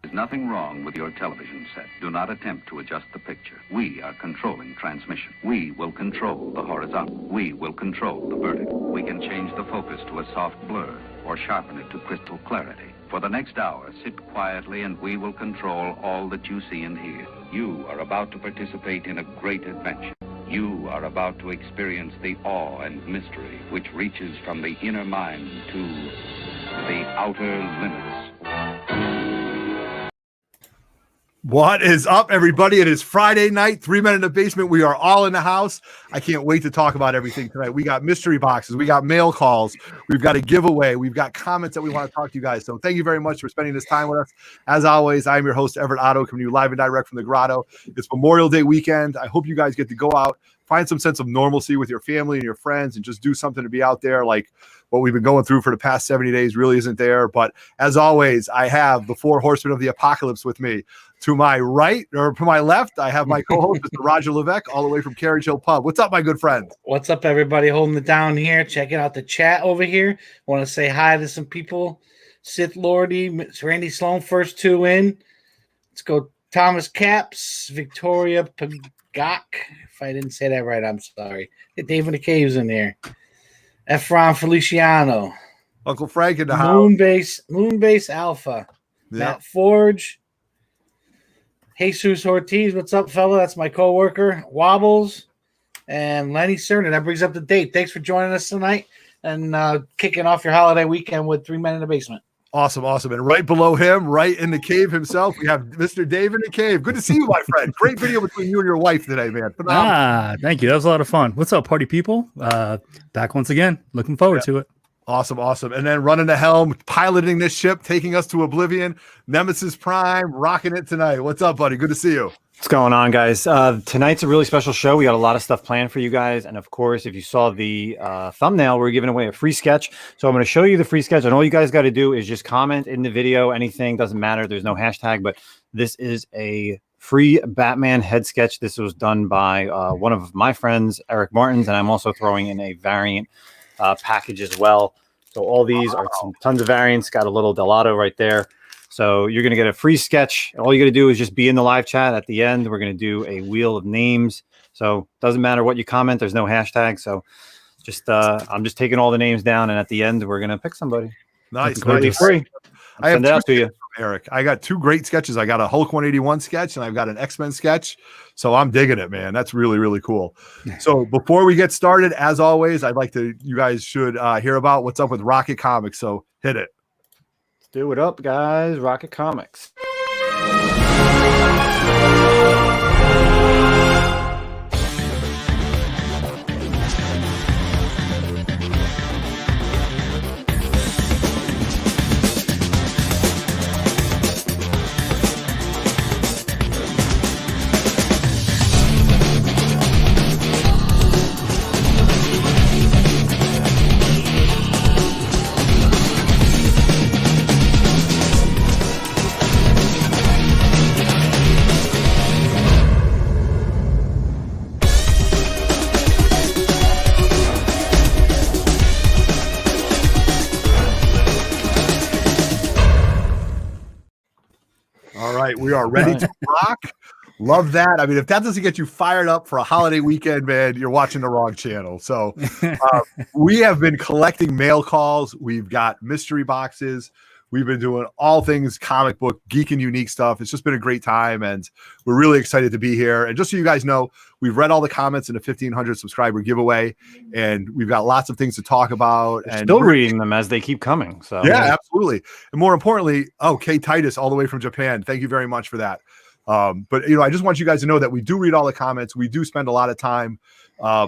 There's nothing wrong with your television set. Do not attempt to adjust the picture. We are controlling transmission. We will control the horizontal. We will control the vertical. We can change the focus to a soft blur or sharpen it to crystal clarity. For the next hour, sit quietly and we will control all that you see and hear. You are about to participate in a great adventure. You are about to experience the awe and mystery which reaches from the inner mind to the outer limits. What is up, everybody? It is Friday night, 3 Men in the Basement. We are all in the house. I can't wait to talk about everything tonight. We got mystery boxes. We got mail calls. We've got a giveaway. We've got comments that we want to talk to you guys. So thank you very much for spending this time with us. As always, I'm your host, Everett Otto, coming to you live and direct from the Grotto. It's Memorial Day weekend. I hope you guys get to go out, find some sense of normalcy with your family and your friends, and just do something to be out there. Like what we've been going through for the past 70 days really isn't there. But as always, I have the 4 horsemen of the apocalypse with me. To my right, or to my left, I have my co-host, Mr. Roger Levesque, all the way from Carriage Hill Pub. What's up, my good friend? What's up, everybody? Holding it down here, checking out the chat over here. Want to say hi to some people. Sith Lordy, Randy Sloan, first 2 in. Let's go Thomas Caps, Victoria Pagak. If I didn't say that right, I'm sorry. David the Cave's in there. Efron Feliciano. Uncle Frank in the house. Moonbase Alpha. Yep. Matt Forge. Jesus Ortiz, what's up, fella? That's my co-worker. Wobbles and Lenny Cernan. That brings up the date. Thanks for joining us tonight and kicking off your holiday weekend with 3 Men in the Basement. Awesome. And right below him, right in the cave himself, we have Mr. Dave in the Cave. Good to see you, my friend. Great video between you and your wife today, man. Phenomenal. Thank you. That was a lot of fun. What's up, party people? Back once again. Looking forward to it. Awesome. And then running the helm, piloting this ship, taking us to oblivion, Nemesis Prime, rocking it tonight. What's up, buddy? Good to see you. What's going on, guys? Tonight's a really special show. We got a lot of stuff planned for you guys. And of course, if you saw the thumbnail, we're giving away a free sketch. So I'm going to show you the free sketch. And all you guys got to do is just comment in the video. Anything, doesn't matter. There's no hashtag, but this is a free Batman head sketch. This was done by one of my friends, Eric Martins. And I'm also throwing in a variant package as well. So all these are tons of variants. Got a little Delato right there. So you're going to get a free sketch. All you got to do is just be in the live chat. At the end, we're going to do a wheel of names. So doesn't matter what you comment. There's no hashtag. So just I'm just taking all the names down. And at the end, we're going to pick somebody. Nice. It's going to be free. I have send it out to you. Eric. I got 2 great sketches. I got a Hulk 181 sketch and I've got an X-Men sketch. So I'm digging it, man. That's really, really cool. So before we get started, as always, I'd like you guys should hear about what's up with Rocket Comics. So hit it. Let's do it up, guys. Rocket Comics. We are ready to rock. Love that. I mean, if that doesn't get you fired up for a holiday weekend, man, you're watching the wrong channel. So we have been collecting mail calls. We've got mystery boxes. We've been doing all things comic book, geek and unique stuff. It's just been a great time, and we're really excited to be here. And just so you guys know, we've read all the comments in the 1,500 subscriber giveaway, and we've got lots of things to talk about. And still reading them as they keep coming. So yeah, absolutely. And more importantly, Kay Titus, all the way from Japan. Thank you very much for that. But I just want you guys to know that we do read all the comments. We do spend a lot of time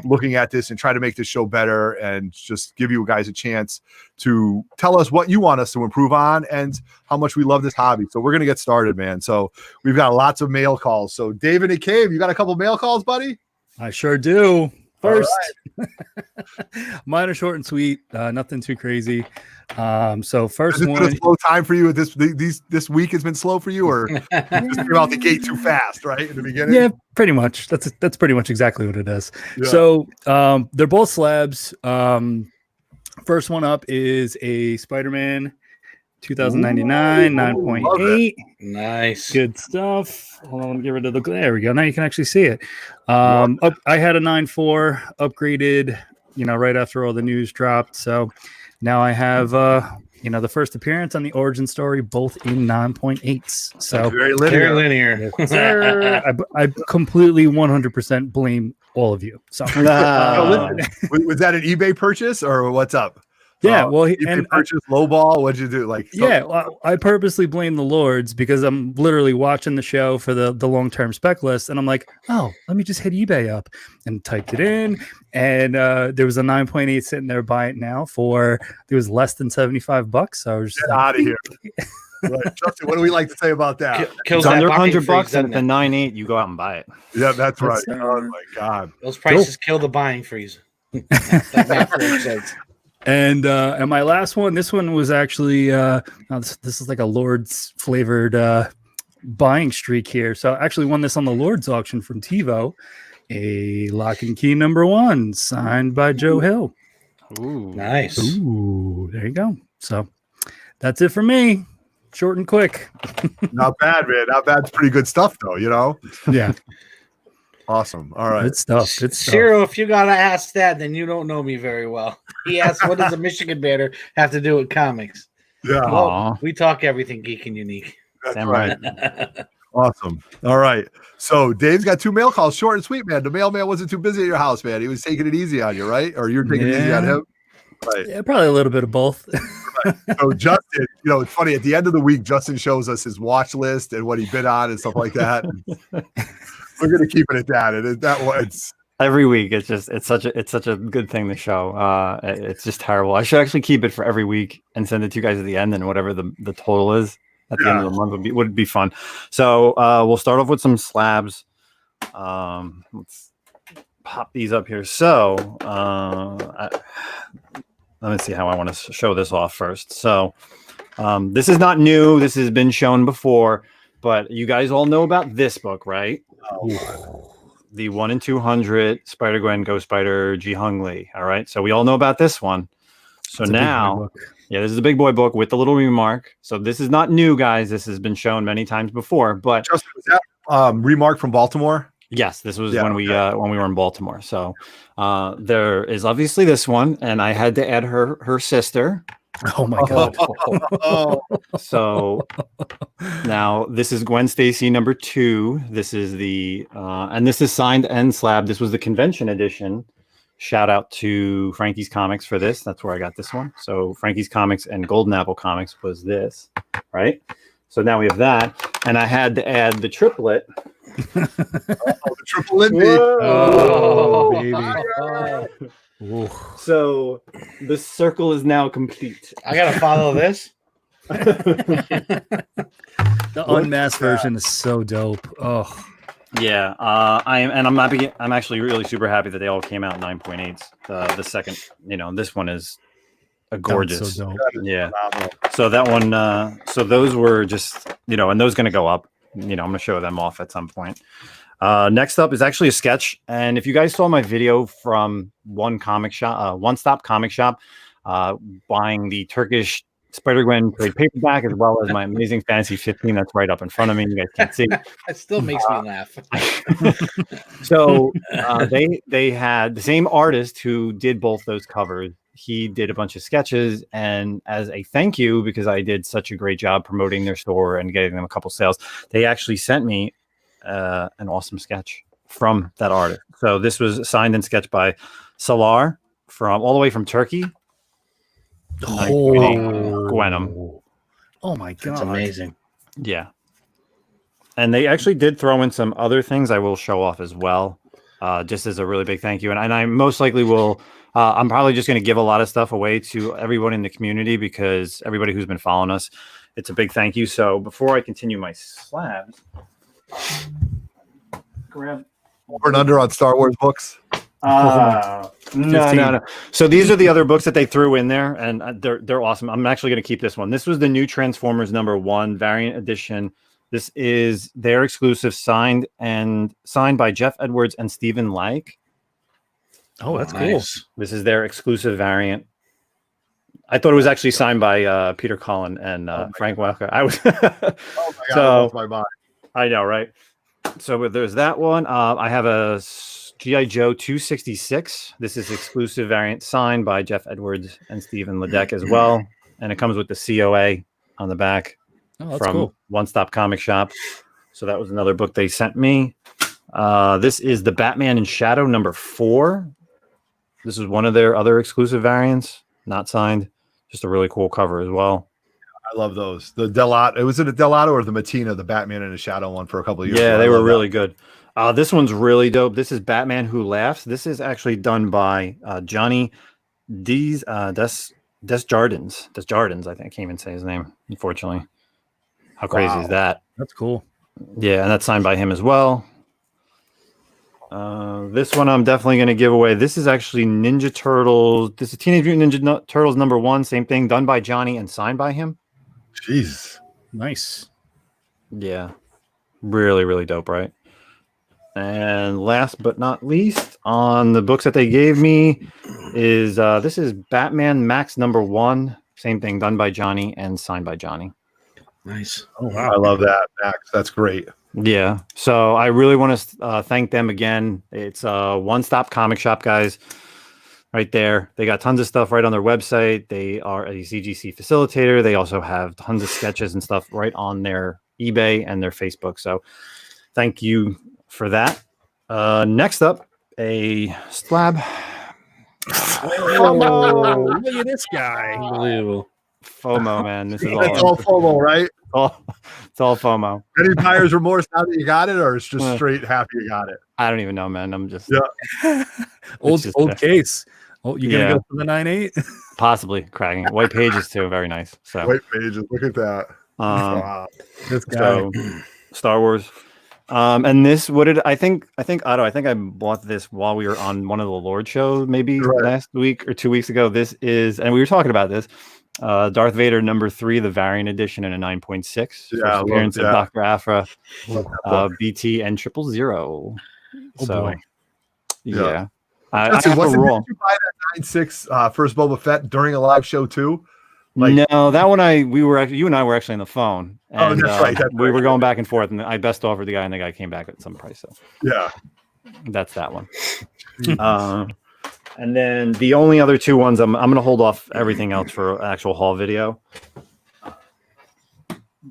looking at this and try to make this show better and just give you guys a chance to tell us what you want us to improve on and how much we love this hobby. So we're going to get started, man. So we've got lots of mail calls. So David and Cave, you got a couple mail calls, buddy? I sure do. First, mine are short and sweet. Nothing too crazy. So first one, been a slow time for you. This week has been slow for you, or you just came out the gate too fast, right in the beginning? Yeah, pretty much. That's pretty much exactly what it is. Yeah. So they're both slabs. First one up is a Spider-Man 2099, 9.8. Nice. Good stuff. Hold on, let me get rid of the. There we go. Now you can actually see it. I had a 9.4 upgraded, right after all the news dropped. So now I have, the first appearance on the origin story, both in 9.8s. So Very linear. Very linear. yes, sir. I completely 100% blame all of you. So Was that an eBay purchase or what's up? yeah, well, eBay purchase, lowball. What'd you do? I purposely blame the Lords because I'm literally watching the show for the long-term spec list, and I'm like, oh, let me just hit eBay up and typed it in, and there was a 9.8 sitting there. Buy it now for it was less than $75. So I was just Get out of here. Right. Justin, what do we like to say about that? Kills It's that under buying $100, freeze, and doesn't at the it? 9.8, you go out and buy it. Yeah, that's right. That's, Oh my God. Those prices kill the buying freeze. That makes no sense. And my last one, this one was actually this is like a Lords flavored buying streak here. So I actually won this on the Lords auction from TiVo, a Lock and Key #1 signed by Joe Hill. Ooh, Nice. Ooh, there you go. So that's it for me. Short and quick. Not bad, man. Not bad. It's pretty good stuff, though. Yeah, Awesome. All right. good stuff. Good stuff. Cyril, if you gotta ask that, then you don't know me very well. He asked, "What does a Michigan banner have to do with comics?" Yeah. Aw, We talk everything geek and unique. That's damn right. right. Awesome. All right. So Dave's got 2 mail calls, short and sweet, man. The mailman wasn't too busy at your house, man. He was taking it easy on you, right? Or you're taking it easy on Yeah. him. Right. Yeah, probably a little bit of both. So Justin, it's funny. At the end of the week, Justin shows us his watch list and what he bid on and stuff like that. We're gonna keep it at that. And that was Every week, it's such a good thing to show. It's just terrible. I should actually keep it for every week and send it to you guys at the end, and whatever the total is at the end of the month would be fun. So we'll start off with some slabs. Let's pop these up here. So let me see how I want to show this off first. So this is not new. This has been shown before, but you guys all know about this book, right? The 1 in 200 Spider-Gwen Ghost Spider Ji Hung Lee. All right. So we all know about this one. So It's a big boy now, book. yeah, this is a big boy book with the little remark. So this is not new, guys. This has been shown many times before, but Justin, was that remark from Baltimore? yes, this was Yeah, when we were in Baltimore. So there is obviously this one, and I had to add her sister. Oh my god. Oh, So now this is Gwen Stacy #2. This is the and this is signed and slab. This was the convention edition. Shout out to Frankie's Comics for this. That's where I got this one. So Frankie's Comics and Golden Apple Comics was this, right? So now we have that, and I had to add the triplet. the triple Lindy. Oh, baby. Oh, Ooh. So the circle is now complete. I gotta follow this. The unmasked version is so dope. Oh, Yeah, I'm actually really super happy that they all came out in 9.8s. The second, this one is a gorgeous. so dope. Yeah. So that one, so those were just, and those going to go up. I'm going to show them off at some point. Next up is actually a sketch, and if you guys saw my video from One Stop Comic Shop, buying the Turkish Spider-Gwen trade paperback as well as my Amazing Fantasy 15, that's right up in front of me. You guys can't see. It still makes me laugh. So they had the same artist who did both those covers. He did a bunch of sketches, and as a thank you, because I did such a great job promoting their store and getting them a couple sales, they actually sent me an awesome sketch from that artist. So this was signed and sketched by Salar all the way from Turkey. Gwenum. Oh my god. It's amazing. Yeah. And they actually did throw in some other things I will show off as well, just as a really big thank you. And I most likely will, I'm probably just going to give a lot of stuff away to everyone in the community, because everybody who's been following us, it's a big thank you. So before I continue my slabs, grab Over and under on Star Wars books. No. So these are the other books that they threw in there, and they're awesome. I'm actually going to keep this one. This was the new Transformers #1 variant edition. This is their exclusive, signed by Jeff Edwards and Stephen Like. Oh, that's cool. Nice. This is their exclusive variant. I thought it was actually signed by Peter Cullen and Frank Welker. I was Oh my God, I lost my mind. I know, right? So there's that one. I have a G.I. Joe 266. This is exclusive variant signed by Jeff Edwards and Stephen Ledeck as well. And it comes with the COA on the back from cool. One Stop Comic Shop. So that was another book they sent me. This is the Batman in Shadow #4. This is one of their other exclusive variants, not signed. Just a really cool cover as well. I love those. The Delato, was it a Delato or the Matina, the Batman in the Shadow one for a couple of years? Yeah, they were really good. This one's really dope. This is Batman Who Laughs. This is actually done by Johnny Desjardins. Desjardins, I think. I can't even say his name, unfortunately. How crazy is that? That's cool. Yeah, and that's signed by him as well. This one I'm definitely going to give away. This is actually Ninja Turtles. This is Teenage Mutant Ninja Turtles #1. Same thing, done by Johnny and signed by him. Jeez. Nice. Yeah. Really, really dope, right? And last but not least, on the books that they gave me is this is Batman Max #1. Same thing, done by Johnny and signed by Johnny. Nice. Oh wow. I love that, Max. That's great. Yeah. So I really want to thank them again. It's a one-stop comic shop, guys. Right there. They got tons of stuff right on their website. They are a CGC facilitator. They also have tons of sketches and stuff right on their eBay and their Facebook. So thank you for that. Next up, a slab. Oh, look at this guy. Unbelievable. FOMO, man. This is That's all FOMO, right? It's all FOMO. Any buyer's remorse now that you got it, or it's just straight happy you got it? I don't even know, man. I'm just old case. Oh, you gonna go for the 9.8? Possibly cracking it. White pages too, very nice. So White pages, look at that. Wow. This guy. so Star Wars. And this, what did I think Otto, I think I bought this while we were on one of the Lord shows, maybe last week or 2 weeks ago. This is, and we were talking about this. Darth Vader #3, the variant edition, in a 9.6. Yeah, appearance of Dr. Afra, BT, and 000. Oh So, boy. yeah. I Did have to roll. you buy that 9.6 first Boba Fett during a live show too? No, that one you and I were actually on the phone. And, that's right. We were going back and forth, and I best offered the guy, and the guy came back at some price. So Yeah. that's that one. And then the only other two ones, I'm going to hold off everything else for actual haul video.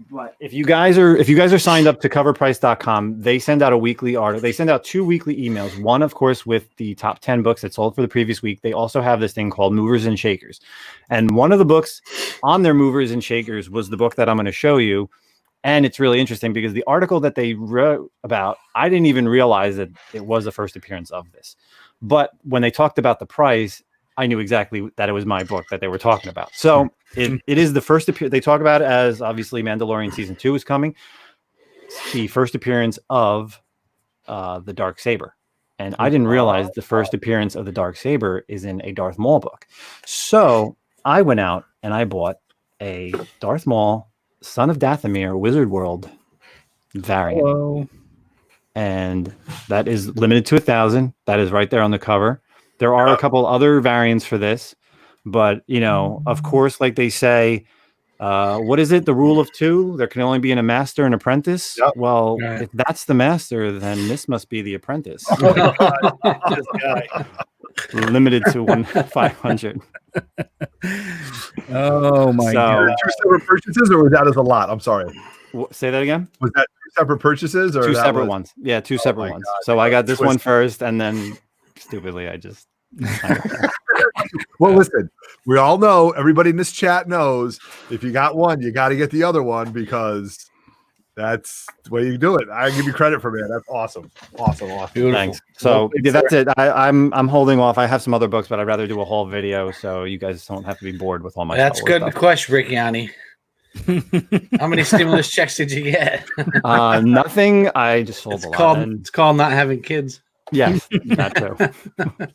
But if you guys are signed up to coverprice.com, they send out a weekly article. They send out 2 weekly emails. One, of course, with the top 10 books that sold for the previous week. They also have this thing called Movers and Shakers. And one of the books on their Movers and Shakers was the book that I'm going to show you. And it's really interesting because the article that they wrote about, I didn't even realize that it was the first appearance of this. But when they talked about the price, I knew exactly that it was my book that they were talking about. So it is the first appearance. They talk about it as obviously Mandalorian season 2 is coming. It's the first appearance of the Dark Saber. And I didn't realize the first appearance of the Dark Saber is in a Darth Maul book. So I went out and I bought a Darth Maul, Son of Dathomir, Wizard World variant. Hello. And that is limited to 1,000. That is right there on the cover. There are a couple other variants for this, but of course, like they say, what is it? The rule of 2? There can only be a master and apprentice. Yep. Well, if that's the master, then this must be the apprentice. This guy. Limited to 500. Oh my god! 2 separate purchases, or was that as a lot? I'm sorry. Say that again. Was that 2 separate purchases, or 2 that separate was... ones? Yeah, 2 separate ones. God, So I got this one twisted. first, and then stupidly, I just. Well, listen, we all know, everybody in this chat knows, if you got one, you got to get the other one, because that's the way you do it. I give you credit for that. That's awesome. Awesome. Beautiful. Thanks. So yeah, that's it. I'm holding off. I have some other books, but I'd rather do a whole video so you guys don't have to be bored with all my. That's Star Wars good stuff. question, Ricciani. How many stimulus checks did you get? Nothing. I just sold a lot. It's called not having kids. Yes, that too.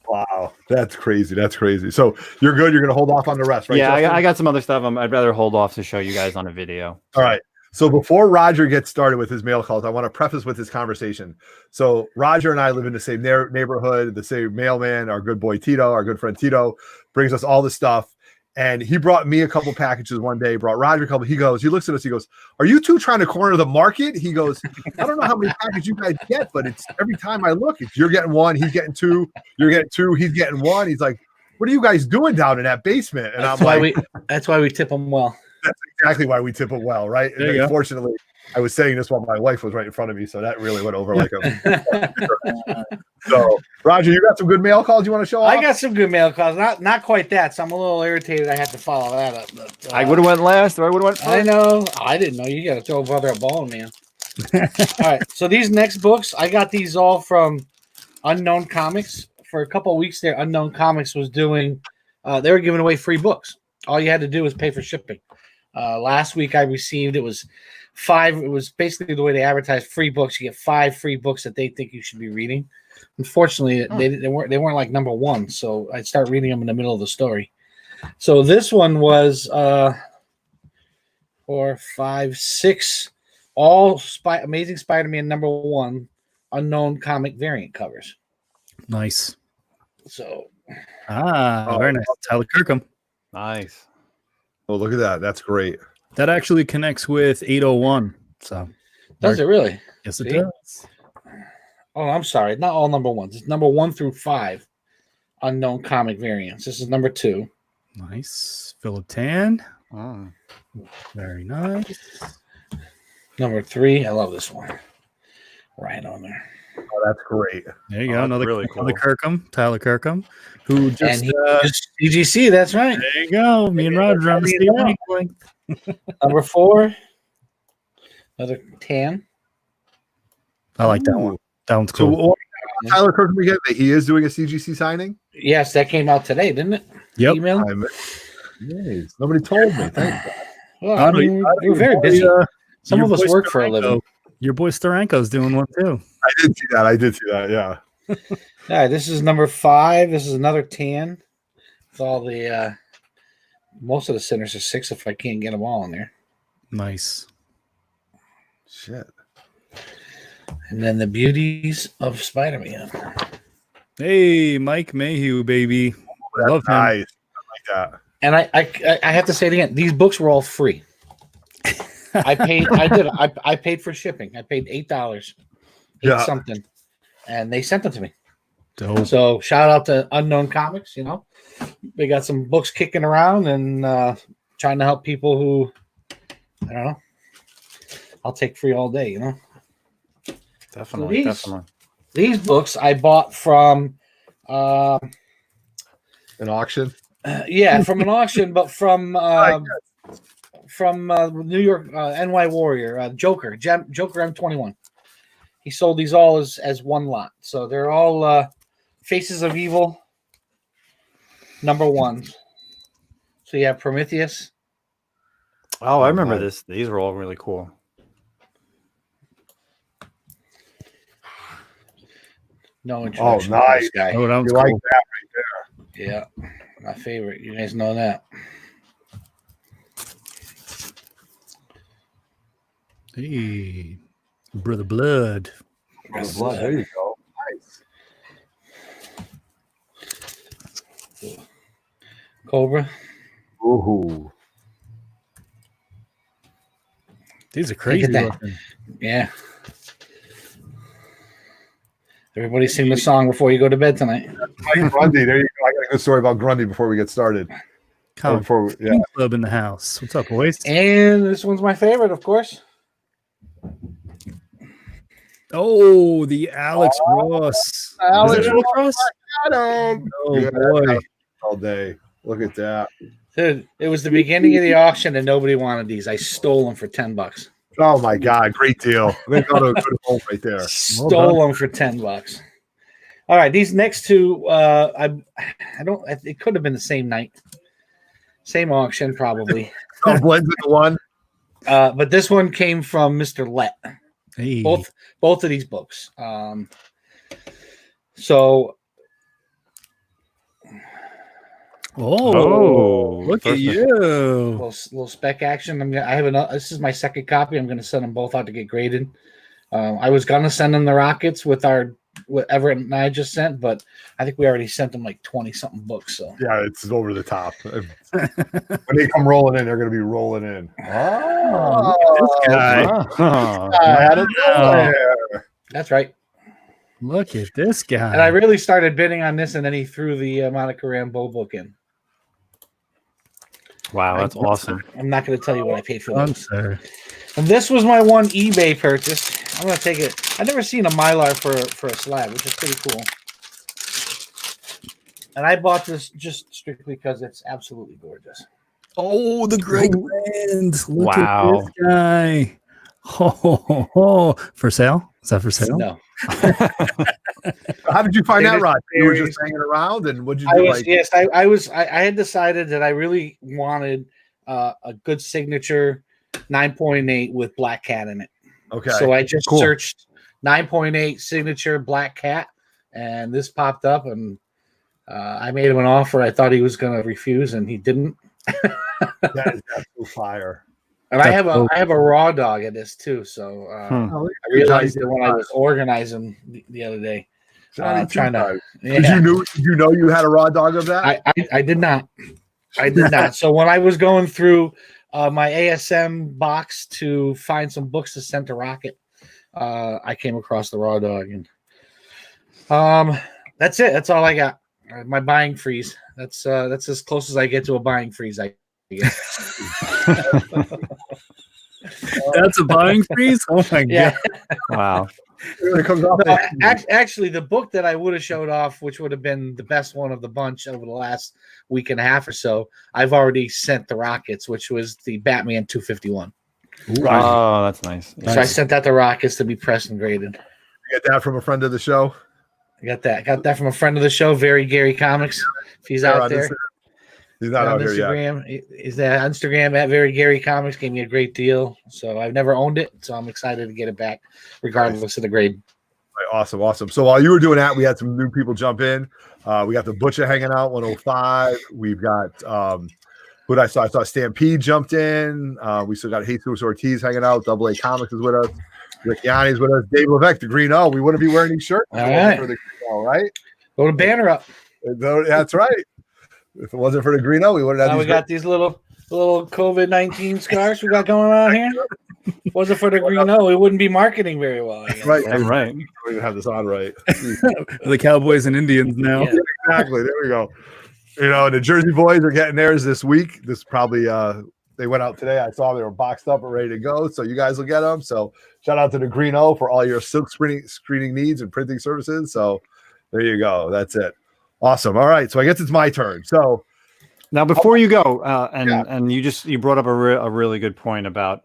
Wow, that's crazy. That's crazy. So you're good. You're going to hold off on the rest, right? Yeah, Justin? I got some other stuff. I'd rather hold off to show you guys on a video. All right. So before Roger gets started with his mail calls, I want to preface with this conversation. So Roger and I live in the same neighborhood, the same mailman, our good boy Tito, our good friend Tito, brings us all the stuff. And he brought me a couple packages one day, brought Roger a couple. He looks at us, he goes, "Are you two trying to corner the market?" He goes, "I don't know how many packages you guys get, but it's every time I look, it's you're getting one, he's getting two, you're getting two, he's getting one." He's like, "What are you guys doing down in that basement?" And that's I'm why we tip them well. That's exactly why we tip them well, right? And unfortunately, I was saying this while my wife was right in front of me, so that really went over like a. So, Roger, you got some good mail calls you want to show off? I got some good mail calls, not quite that. So I'm a little irritated. I had to follow that up. But, I would have went last, or I would have went first. I know. I didn't know. You got to throw brother a bone, man. All right. So these next books, I got these all from Unknown Comics. For a couple of weeks there, Unknown Comics was doing. They were giving away free books. All you had to do was pay for shipping. Last week I received it was 5. It was basically the way they advertise free books. You get 5 free books that they think you should be reading. Unfortunately, they weren't like number 1, so I'd start reading them in the middle of the story. So this one was 4, 5, 6, all Amazing Spider-Man number 1 Unknown Comic variant covers. Nice. So very nice. Tyler Kirkham. Nice. Oh, look at that. That's great. That actually connects with 801. So does it really? Yes, it does. Oh, I'm sorry. Not all number 1s. It's number 1 through 5 Unknown Comic variants. This is number 2. Nice. Philip Tan. Oh. Very nice. Number 3. I love this one. Right on there. Oh, that's great. There you go. Another really cool. Tyler Kirkham, who just CGC. That's right. There you go. Me and Roger on the same. Number 4. Another Tan. I like that one. That one's cool. So Tyler Kirkham, he is doing a CGC signing? Yes, that came out today, didn't it? Yep. Email? Nice. Nobody told me. Thank you. Well, I mean, we're very busy. Some of us work for a living. Your boy Steranko's doing one too. I did see that. Yeah. All right, this is number 5. This is another Tan. With all the most of the centers are 6 if I can't get them all in there. Nice. Shit. And then the beauties of Spider-Man. Hey, Mike Mayhew, baby. I love him. Nice. I like that. And I have to say it again. These books were all free. I paid for shipping. I paid $8. Something. And they sent them to me. Dope. So shout out to Unknown Comics, They got some books kicking around and trying to help people who, I don't know. I'll take free all day, Definitely. These books I bought from an auction. From an auction, but from New York NY Warrior Joker M21. He sold these all as one lot, so they're all Faces of Evil number 1s. So you have Prometheus. Oh, I remember this. These were all really cool. No introduction. Oh, nice. To this guy. Oh, that was like cool. that right there. Yeah, my favorite. You guys know that. Hey, Brother Blood. There you go. Nice. Cobra. Ooh. These are crazy. Looking. Yeah. Everybody sing the song before you go to bed tonight. Grundy, there you go. I got a good story about Grundy before we get started. Club in the house. What's up, boys? And this one's my favorite, of course. Oh, the Alex Ross. Alex Ross. Got him. Oh boy! All day. Look at that. Dude, it was the beginning of the auction and nobody wanted these. I stole them for $10. Oh my God, great deal. They got a good home right there. Stole them for $10. All right, these next two, I don't. It could have been the same night, same auction probably. Blends into one. But this one came from Mr. Let. Hey. Both of these books. So. Oh, look at you! Little spec action. I have another. This is my second copy. I'm gonna send them both out to get graded. I was gonna send them the Rockets with our what Everett and I just sent, but I think we already sent them like 20 something books. So Yeah, it's over the top. When they come rolling in, they're going to be rolling in. Oh, look at this guy. Out of nowhere. that's right. Look at this guy. And I really started bidding on this, and then he threw the Monica Rambeau book in. Wow, that's awesome. I'm not going to tell you what I paid for those. Sir. And this was my one eBay purchase. I'm going to take it. I've never seen a Mylar for a slab, which is pretty cool. And I bought this just strictly because it's absolutely gorgeous. Oh, the Greg Land. Look Wow. at this guy. Oh, for sale? Is that for sale? No. How did you find It that, is Rod? You were very- just hanging around, and what did you I do? was yes, I had decided that I really wanted a good signature 9.8 with Black Cat in it. Okay. So I just Cool. searched 9.8 signature Black Cat, and this popped up, and I made him an offer. I thought he was going to refuse, and he didn't. That is absolute fire. And I have a raw dog in this too. So I realized it when I was organizing the other day. Johnny Trying to. Two-Times. Yeah. Did you know you had a raw dog of that? I did not. I did not. So when I was going through my ASM box to find some books to send to Rocket, I came across the raw dog, and that's it. That's all I got. My buying freeze. That's as close as I get to a buying freeze. I guess. That's a buying freeze? Oh my Yeah. god. Wow. It comes off No, that- actually, the book that I would have showed off, which would have been the best one of the bunch over the last week and a half or so, I've already sent the Rockets, which was the Batman 251. Right. Oh, that's nice. So I sent that to Rockets to be pressed and graded. You get that from a friend of the show. I got that from a friend of the show, Very Gary Comics. If he's There out on there, this- He's not on out here yet. Instagram, is that Instagram at Very Gary Comics gave me a great deal. So I've never owned it, so I'm excited to get it back, regardless of the grade. Right, awesome. So while you were doing that, we had some new people jump in. We got the Butcher hanging out, 105. We've got who did I saw? I saw Stampede jumped in. We still got Jesus Ortiz hanging out. Double A Comics is with us. Rick Yanni's with us. Dave Levesque, the Green O. We wouldn't be wearing these shirts All right. for the Green O, right? Go to banner up. That's right. If it wasn't for the Green O, we wouldn't have Now we these got these little COVID-19 scars we got going on here. Wasn't for the green O, we wouldn't be marketing very well. I guess. right. Yeah, right. We don't even have this on right. The Cowboys and Indians now. Yeah. Exactly. There we go. You know, the Jersey boys are getting theirs this week. This probably they went out today. I saw they were boxed up and ready to go. So you guys will get them. So shout out to the Green O for all your silk screening needs and printing services. So there you go. That's it. Awesome. All right. So I guess it's my turn. So Now, before you go, Yeah. and you brought up a really good point about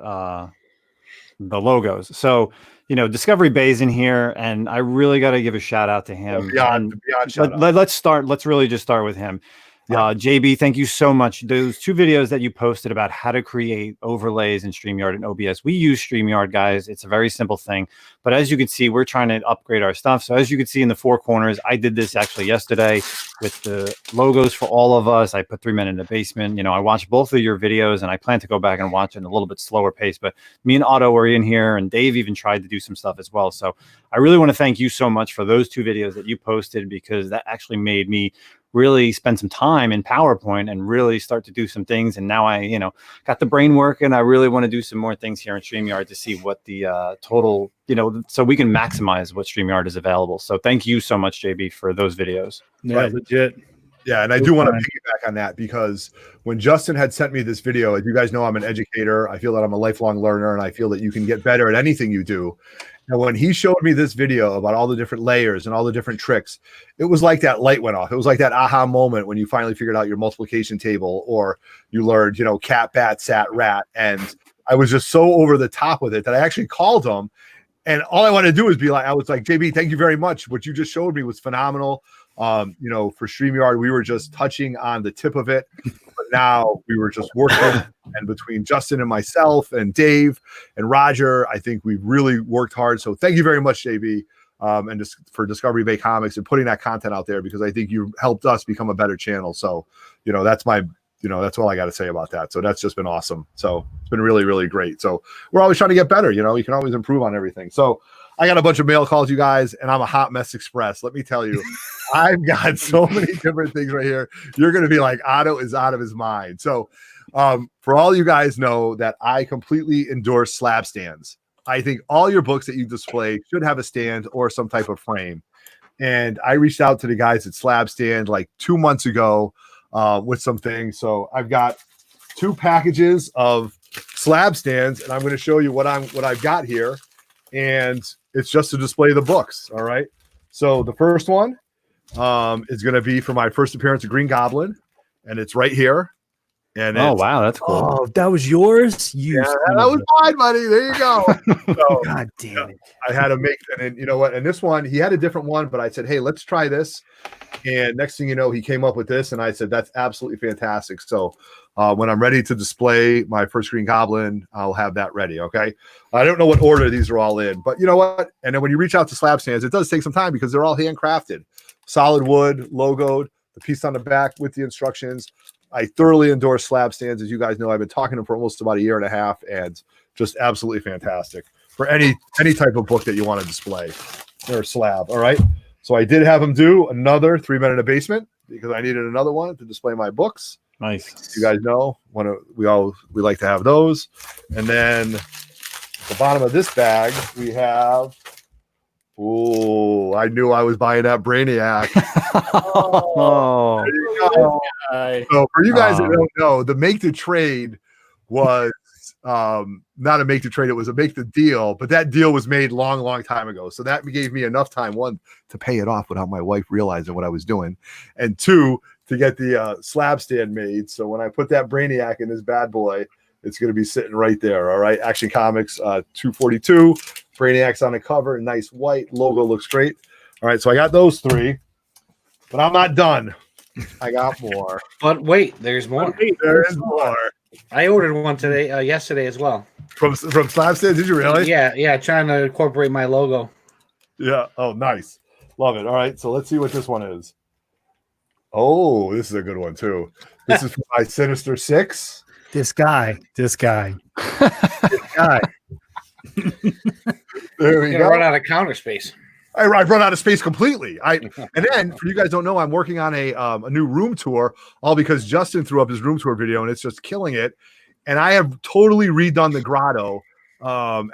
the logos. So, you know, Discovery Bay's in here, and I really got to give a shout out to him. beyond shout out. Let's really just start with him. Yeah. JB, thank you so much. Those two videos that you posted about how to create overlays in StreamYard and OBS. We use StreamYard, guys. It's a very simple thing. But as you can see, we're trying to upgrade our stuff. So as you can see in the four corners, I did this actually yesterday with the logos for all of us. I put 3 Men in the Basement. You know, I watched both of your videos, and I plan to go back and watch it in a little bit slower pace. But me and Otto were in here, and Dave even tried to do some stuff as well. So I really want to thank you so much for those two videos that you posted, because that actually made me really spend some time in PowerPoint and really start to do some things. And now I, you know, got the brain working. I really want to do some more things here in StreamYard to see what the total, you know, so we can maximize what StreamYard is available. So thank you so much, JB, for those videos. Yeah, Right. legit. Yeah, and I do want to piggyback on that, because when Justin had sent me this video, as you guys know, I'm an educator. I feel that I'm a lifelong learner, and I feel that you can get better at anything you do. And when he showed me this video about all the different layers and all the different tricks, it was like that light went off. It was like that aha moment when you finally figured out your multiplication table, or you learned, you know, cat, bat, sat, rat. And I was just so over the top with it that I actually called him. And all I wanted to do was be like, I was like, JB, thank you very much. What you just showed me was phenomenal. You know, for StreamYard, we were just touching on the tip of it, but now we were just working. And between Justin and myself and Dave and Roger, I think we've really worked hard. So thank you very much, JB, and just for Discovery Bay Comics and putting that content out there, because I think you helped us become a better channel. So, you know, that's all I got to say about that. So that's just been awesome. So it's been really, really great. So we're always trying to get better. You know, you can always improve on everything. So I got a bunch of mail calls, you guys, and I'm a hot mess express. Let me tell you, I've got so many different things right here. You're going to be like, Otto is out of his mind. So for all you guys know that I completely endorse slab stands. I think all your books that you display should have a stand or some type of frame. And I reached out to the guys at Slab Stand like 2 months ago with some things. So I've got 2 packages of slab stands, and I'm going to show you what I've got here. And it's just to display the books. All right. So the first one is going to be for my first appearance of Green Goblin, and it's right here. And oh wow, that's cool. Oh, that was yours. You that was mine, buddy. There you go. So, God damn it! I had to make, and you know what? And this one, he had a different one, but I said, hey, let's try this. And next thing you know, he came up with this, and I said, that's absolutely fantastic. So when I'm ready to display my first Green Goblin, I'll have that ready. Okay. I don't know what order these are all in, but you know what? And then when you reach out to Slab Stands, it does take some time because they're all handcrafted, solid wood, logoed, the piece on the back with the instructions. I thoroughly endorse Slab Stands. As you guys know, I've been talking to them for almost about 1.5 years, and just absolutely fantastic for any type of book that you want to display. They're a slab. All right. So I did have them do another 3 Men in a Basement because I needed another one to display my books. Nice. You guys know we like to have those. And then at the bottom of this bag, we have. Oh, I knew I was buying that Brainiac. Oh, there you go. So for you guys that don't know, the make to trade was not a make to trade, it was a make the deal, but that deal was made long time ago. So that gave me enough time, 1, to pay it off without my wife realizing what I was doing, and 2, to get the slab stand made. So when I put that Brainiac in this bad boy, it's going to be sitting right there. All right. Action Comics 242. Brainiac's on the cover. Nice white logo. Looks great. All right. So I got those 3, but I'm not done. I got more. But wait, there's more. There is more. I ordered one today, yesterday as well. From Slab Stand? Did you really? Yeah. Trying to incorporate my logo. Yeah. Oh, nice. Love it. All right. So let's see what this one is. Oh, this is a good one too. This is from my Sinister 6. This guy. This guy. There we go. Run out of counter space. I run out of space completely. And then for you guys don't know, I'm working on a new room tour, all because Justin threw up his room tour video and it's just killing it. And I have totally redone the grotto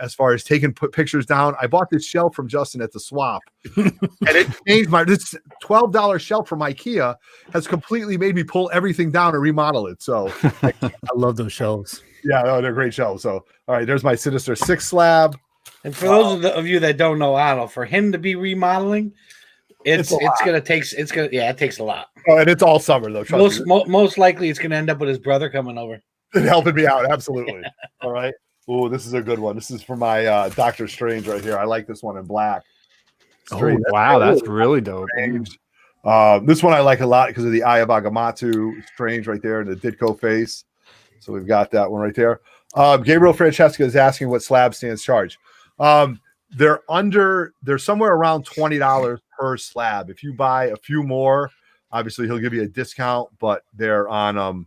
as far as put pictures down. I bought this shelf from Justin at the swap, and it changed this $12 shelf from IKEA has completely made me pull everything down and remodel it. So I love those shelves. Yeah, they're great shelves. So all right, there's my Sinister 6 slab. And for those of you that don't know Otto, for him to be remodeling, it takes a lot. Oh, and it's all summer though. Most likely, it's gonna end up with his brother coming over and helping me out. Absolutely. All right. Oh, this is a good one. This is for my Doctor Strange right here. I like this one in black. Strange. Oh wow, that's really dope. This one I like a lot because of the Eye of Agamotto Strange right there and the Ditko face. So we've got that one right there. Gabriel Francesca is asking what slab stands charge. They're somewhere around $20 per slab. If you buy a few more, obviously he'll give you a discount, but they're on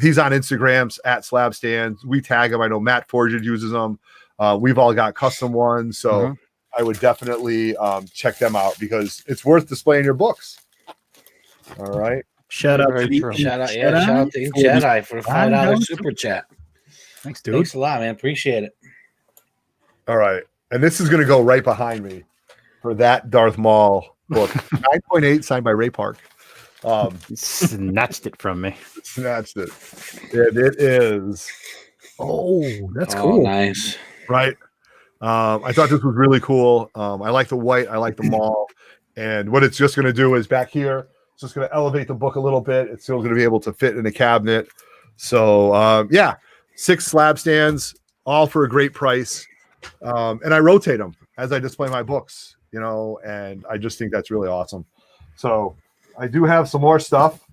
he's on Instagrams at slab stands. We tag him. I know Matt Forged uses them. We've all got custom ones. So I would definitely check them out because it's worth displaying your books. All right. Shout out to Jedi for the $5 super chat. Thanks, dude. Thanks a lot, man. Appreciate it. All right. And this is going to go right behind me for that Darth Maul book. 9.8 signed by Ray Park. Snatched it from me. Snatched it. And it is. Oh, that's cool. Nice. Right. I thought this was really cool. I like the white. I like the Maul. And what it's just going to do is back here, it's just going to elevate the book a little bit. It's still going to be able to fit in a cabinet. So, 6 slab stands, all for a great price. And I rotate them as I display my books, and I just think that's really awesome. So I do have some more stuff.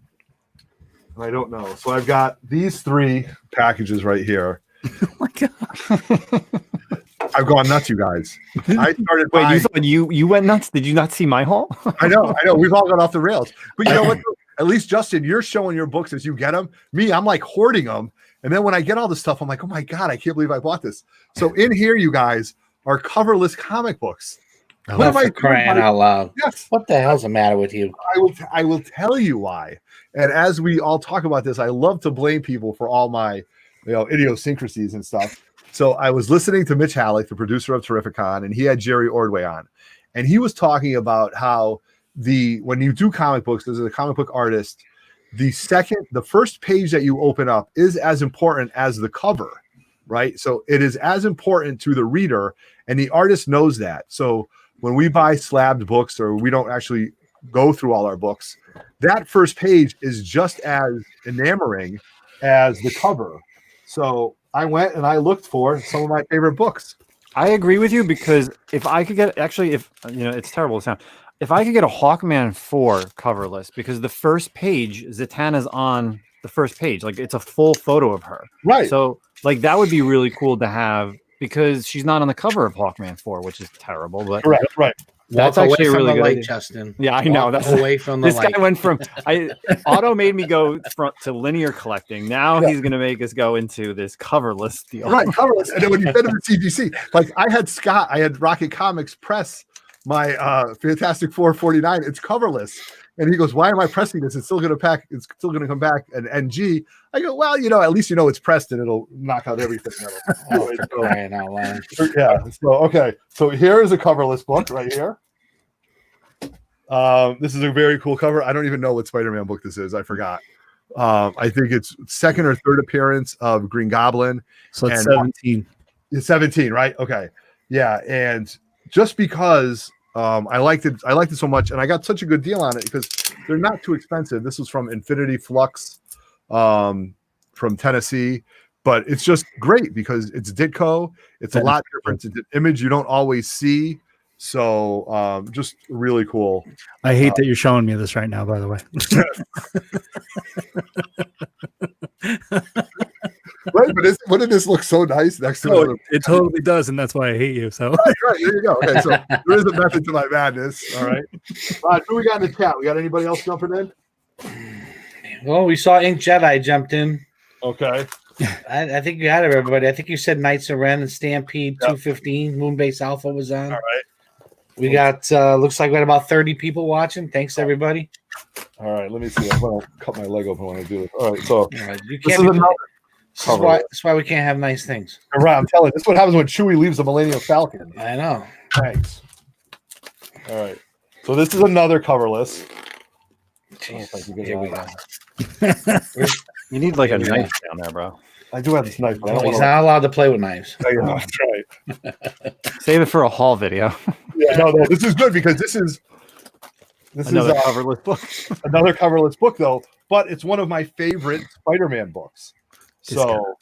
And I don't know. So I've got these 3 packages right here. Oh my God. I've gone nuts, you guys. I started Wait, you went nuts? Did you not see my haul? I know. We've all got off the rails. But you know what? At least, Justin, you're showing your books as you get them. Me, I'm like hoarding them. And then when I get all this stuff, I'm like, oh my God, I can't believe I bought this. So in here, you guys, are coverless comic books. Oh, What am I crying doing? out loud? Yes, What the hell's the matter with you? I will tell you why. And as we all talk about this, I love to blame people for all my idiosyncrasies and stuff. So I was listening to Mitch Halleck, the producer of Terrificon, and he had Jerry Ordway on. And he was talking about how when you do comic books, as a comic book artist, the first page that you open up is as important as the cover, right? So it is as important to the reader, and the artist knows that. So when we buy slabbed books, or we don't actually go through all our books, that first page is just as enamoring as the cover. So I went and I looked for some of my favorite books. I agree with you, because if I could get, it's terrible to sound. If I could get a Hawkman 4 coverless, because the first page, Zatanna's on the first page, like it's a full photo of her. Right. So like that would be really cool to have, because she's not on the cover of Hawkman 4, which is terrible. But right. That's actually a really good light, idea. Justin. Yeah, I know. That's away from the this light. guy went from Otto made me go to linear collecting. Now he's going to make us go into this coverless deal. Right, coverless. And then when you send them to CGC, like I had Rocket Comics press my Fantastic 449. It's coverless. And he goes, "Why am I pressing this? It's still going to come back an NG." I go, "Well, at least it's pressed and it'll knock out everything." Crying out loud. Yeah. So okay. So here is a coverless book right here. This is a very cool cover. I don't even know what Spider-Man book this is. I forgot. I think it's second or third appearance of Green Goblin. So it's 17. It's 17, right? Okay. Yeah. And just because I liked it so much, and I got such a good deal on it because they're not too expensive. This was from Infinity Flux from Tennessee, but it's just great because it's Ditko. It's a lot different. It's an image you don't always see. So just really cool. I hate that you're showing me this right now, by the way. Right, but wouldn't this look so nice next to it totally does, and that's why I hate you. So right, there you go. Okay, so there is a method to my madness. All right. Who we got in the chat? We got anybody else jumping in? Well, we saw Ink Jedi jumped in. Okay. I think you had it, everybody. I think you said Knights of Ren and Stampede 215. Moonbase Alpha was on. All right. We got looks like we had about 30 people watching. Thanks everybody. All right, let me see. I'm gonna cut my leg open when I do this. All right, so You can't. That's why we can't have nice things. Right, I'm telling you, this is what happens when Chewie leaves the Millennium Falcon. I know. Thanks. All right, so this is another coverless. Here we go. You need like a knife down there, bro. I do have this knife. But I don't He's not allowed to play with knives. That's right. Save it for a haul video. Yeah, no, this is good because this is Another coverless book. Another coverless book, though, but it's one of my favorite Spider-Man books. So,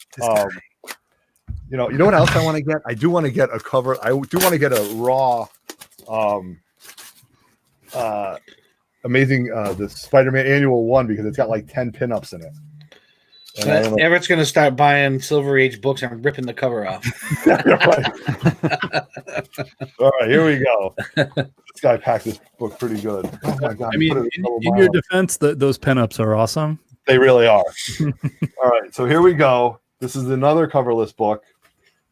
you know what else I want to get? I do want to get a cover. I do want to get a raw, amazing the Spider-Man Annual 1 because it's got like 10 pinups in it. Everett's going to start buying Silver Age books and ripping the cover off. All right, here we go. This guy packed this book pretty good. Oh my god! I mean, in your defense, those pinups are awesome. They really are. All right, so here we go. This is another coverless book,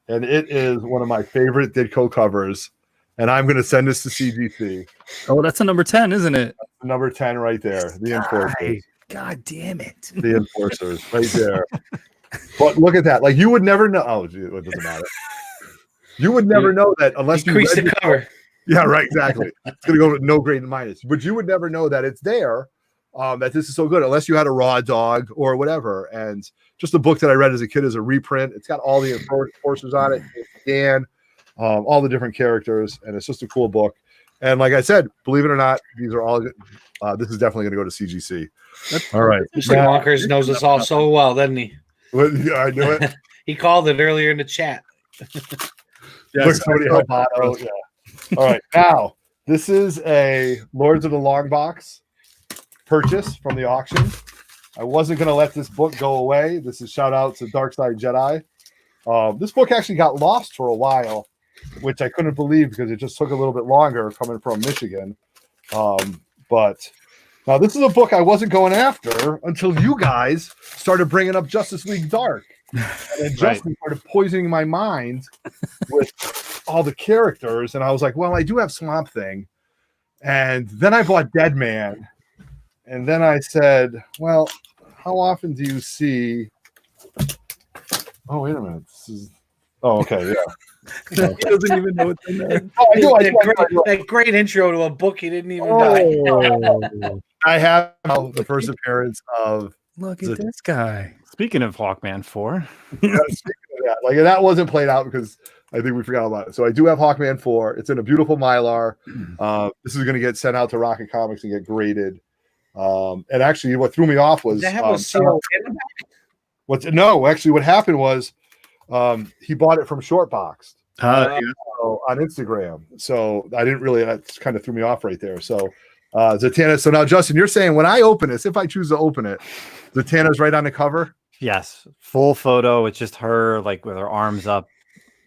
and it is one of my favorite Ditko covers. And I'm going to send this to CGC. Oh, that's a number 10, isn't it? Number 10 right there. The Enforcers. God damn it. The Enforcers right there. But look at that. Like, you would never know. Oh, gee, it doesn't matter. You would never know that unless you increase the cover. Yeah, right, exactly. It's going to go with no grade and minus. But you would never know that it's there, that this is so good, unless you had a Raw Dog or whatever. And just a book that I read as a kid is a reprint. It's got all the Enforcers on it. Dan, all the different characters, and it's just a cool book. And like I said, believe it or not, these are all good. This is definitely going to go to CGC. All right. Mr. Wonkers knows us all so well, doesn't he? Yeah, I knew it. He called it earlier in the chat. Yeah. All right. Now, this is a Lords of the Long Box purchase from the auction. I wasn't going to let this book go away. This is shout out to Darkside Jedi. This book actually got lost for a while, which I couldn't believe because it just took a little bit longer coming from Michigan. But now this is a book I wasn't going after until you guys started bringing up Justice League Dark. And then Justin started poisoning my mind with all the characters. And I was like, well, I do have Swamp Thing. And then I bought Dead Man. And then I said, well, how often do you see... Oh, wait a minute. This is... Oh, okay, yeah. He doesn't even know what's in there. Oh, I do. That great intro to a book he didn't even die. I have the first appearance of... Look at this guy. Speaking of Hawkman 4. Yeah, speaking of that, like that wasn't played out because I think we forgot about it. So I do have Hawkman 4. It's in a beautiful Mylar. This is going to get sent out to Rocket Comics and get graded. And actually, what threw me off was no. Actually, what happened was he bought it from Shortboxed on Instagram. So I didn't really. That kind of threw me off right there. So Zatanna. So now, Justin, you're saying when I open this, if I choose to open it, Zatanna's right on the cover. Yes, full photo. It's just her, like with her arms up.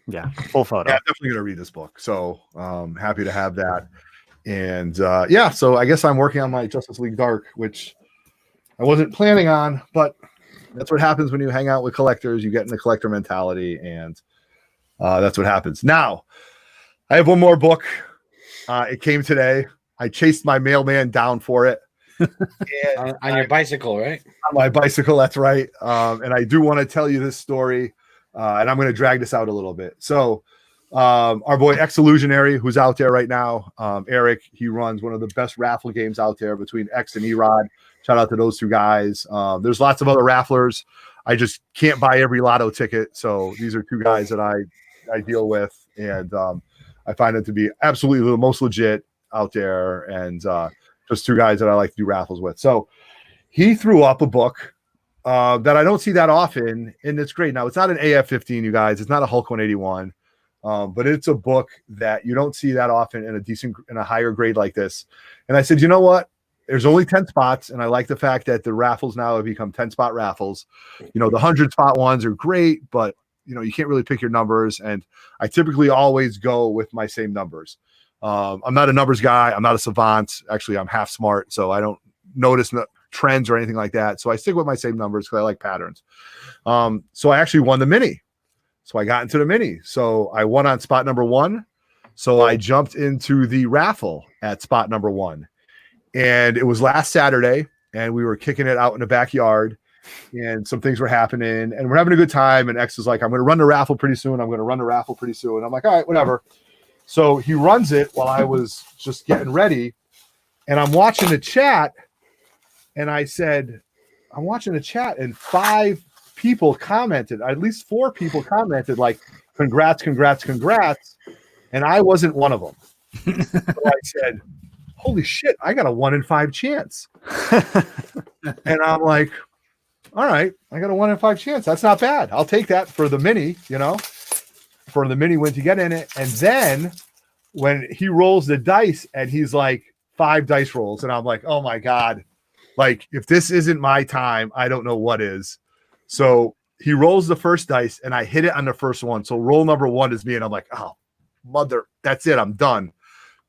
Yeah, full photo. Yeah, I'm definitely gonna read this book. So happy to have that. And yeah, so I guess I'm working on my Justice League Dark, which I wasn't planning on, but that's what happens when you hang out with collectors. You get in the collector mentality, and that's what happens. Now, I have one more book. It came today. I chased my mailman down for it. On your bicycle, right? On my bicycle, that's right. And I do want to tell you this story, and I'm going to drag this out a little bit. So our boy X-Illusionary, who's out there right now, Eric, he runs one of the best raffle games out there between X and Erod. Shout out to those two guys. There's lots of other rafflers. I just can't buy every lotto ticket. So these are two guys that I deal with, and I find them to be absolutely the most legit out there, and just two guys that I like to do raffles with. So he threw up a book that I don't see that often, and it's great. Now, it's not an AF-15, you guys. It's not a Hulk 181, but it's a book that you don't see that often in a higher grade like this. And I said, you know what? There's only 10 spots, and I like the fact that the raffles now have become 10-spot raffles. You know, the 100-spot ones are great, but, you know, you can't really pick your numbers, and I typically always go with my same numbers. I'm not a numbers guy. I'm not a savant. Actually, I'm half smart, so I don't notice trends or anything like that. So I stick with my same numbers because I like patterns. So I actually won the mini. So I got into the mini. So I won on spot number 1. So I jumped into the raffle at spot number 1. And it was last Saturday, and we were kicking it out in the backyard, and some things were happening, and we're having a good time. And X is like, I'm going to run the raffle pretty soon. I'm like, all right, whatever. So he runs it while I was just getting ready, and I'm watching the chat, and I said, I'm watching the chat, and 5 people commented, at least 4 people commented, like, congrats, congrats, congrats, and I wasn't one of them. So I said, holy shit, I got a 1 in 5 chance. And I'm like, all right, I got a 1 in 5 chance. That's not bad. I'll take that for the mini, you know, for the mini win to get in it. And then when he rolls the dice and he's like 5 dice rolls, and I'm like, oh my God, like if this isn't my time, I don't know what is. So he rolls the first dice and I hit it on the first one. So roll number 1 is me. And I'm like, oh, mother, that's it. I'm done.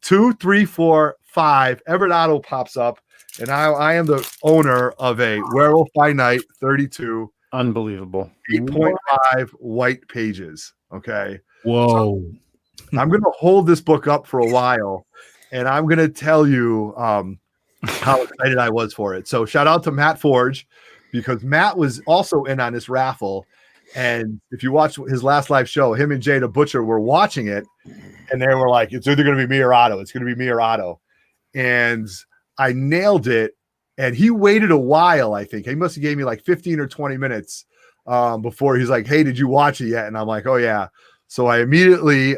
2, 3, 4, 5. Everett Otto pops up, and I am the owner of a Werewolf by Night 32. Unbelievable. 8.5 white pages. Okay. Whoa. So I'm going to hold this book up for a while, and I'm going to tell you how excited I was for it. So shout out to Matt Forge, because Matt was also in on this raffle. And if you watch his last live show, him and Jay the Butcher were watching it, and they were like, it's either going to be me or Otto. It's going to be me or Otto. And I nailed it. And he waited a while, I think. He must have gave me like 15 or 20 minutes before he's like, hey, did you watch it yet? And I'm like, oh, yeah. So I immediately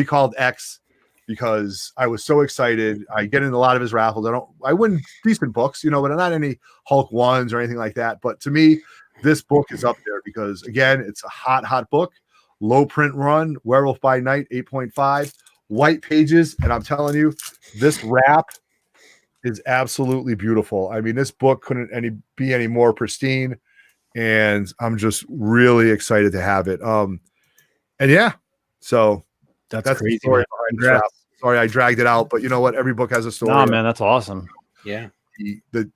called X, because I was so excited. I get in a lot of his raffles. I win decent books, you know, but not any Hulk 1s or anything like that. But to me, this book is up there because, again, it's a hot book. Low print run, Werewolf by Night, 8.5, white pages. And I'm telling you, this wrap is absolutely beautiful. I mean, this book couldn't be any more pristine. And I'm just really excited to have it. And yeah, so that's crazy. The story behind this wrap. Sorry, I dragged it out, but you know what? Every book has a story. Oh, man, that's awesome. Yeah.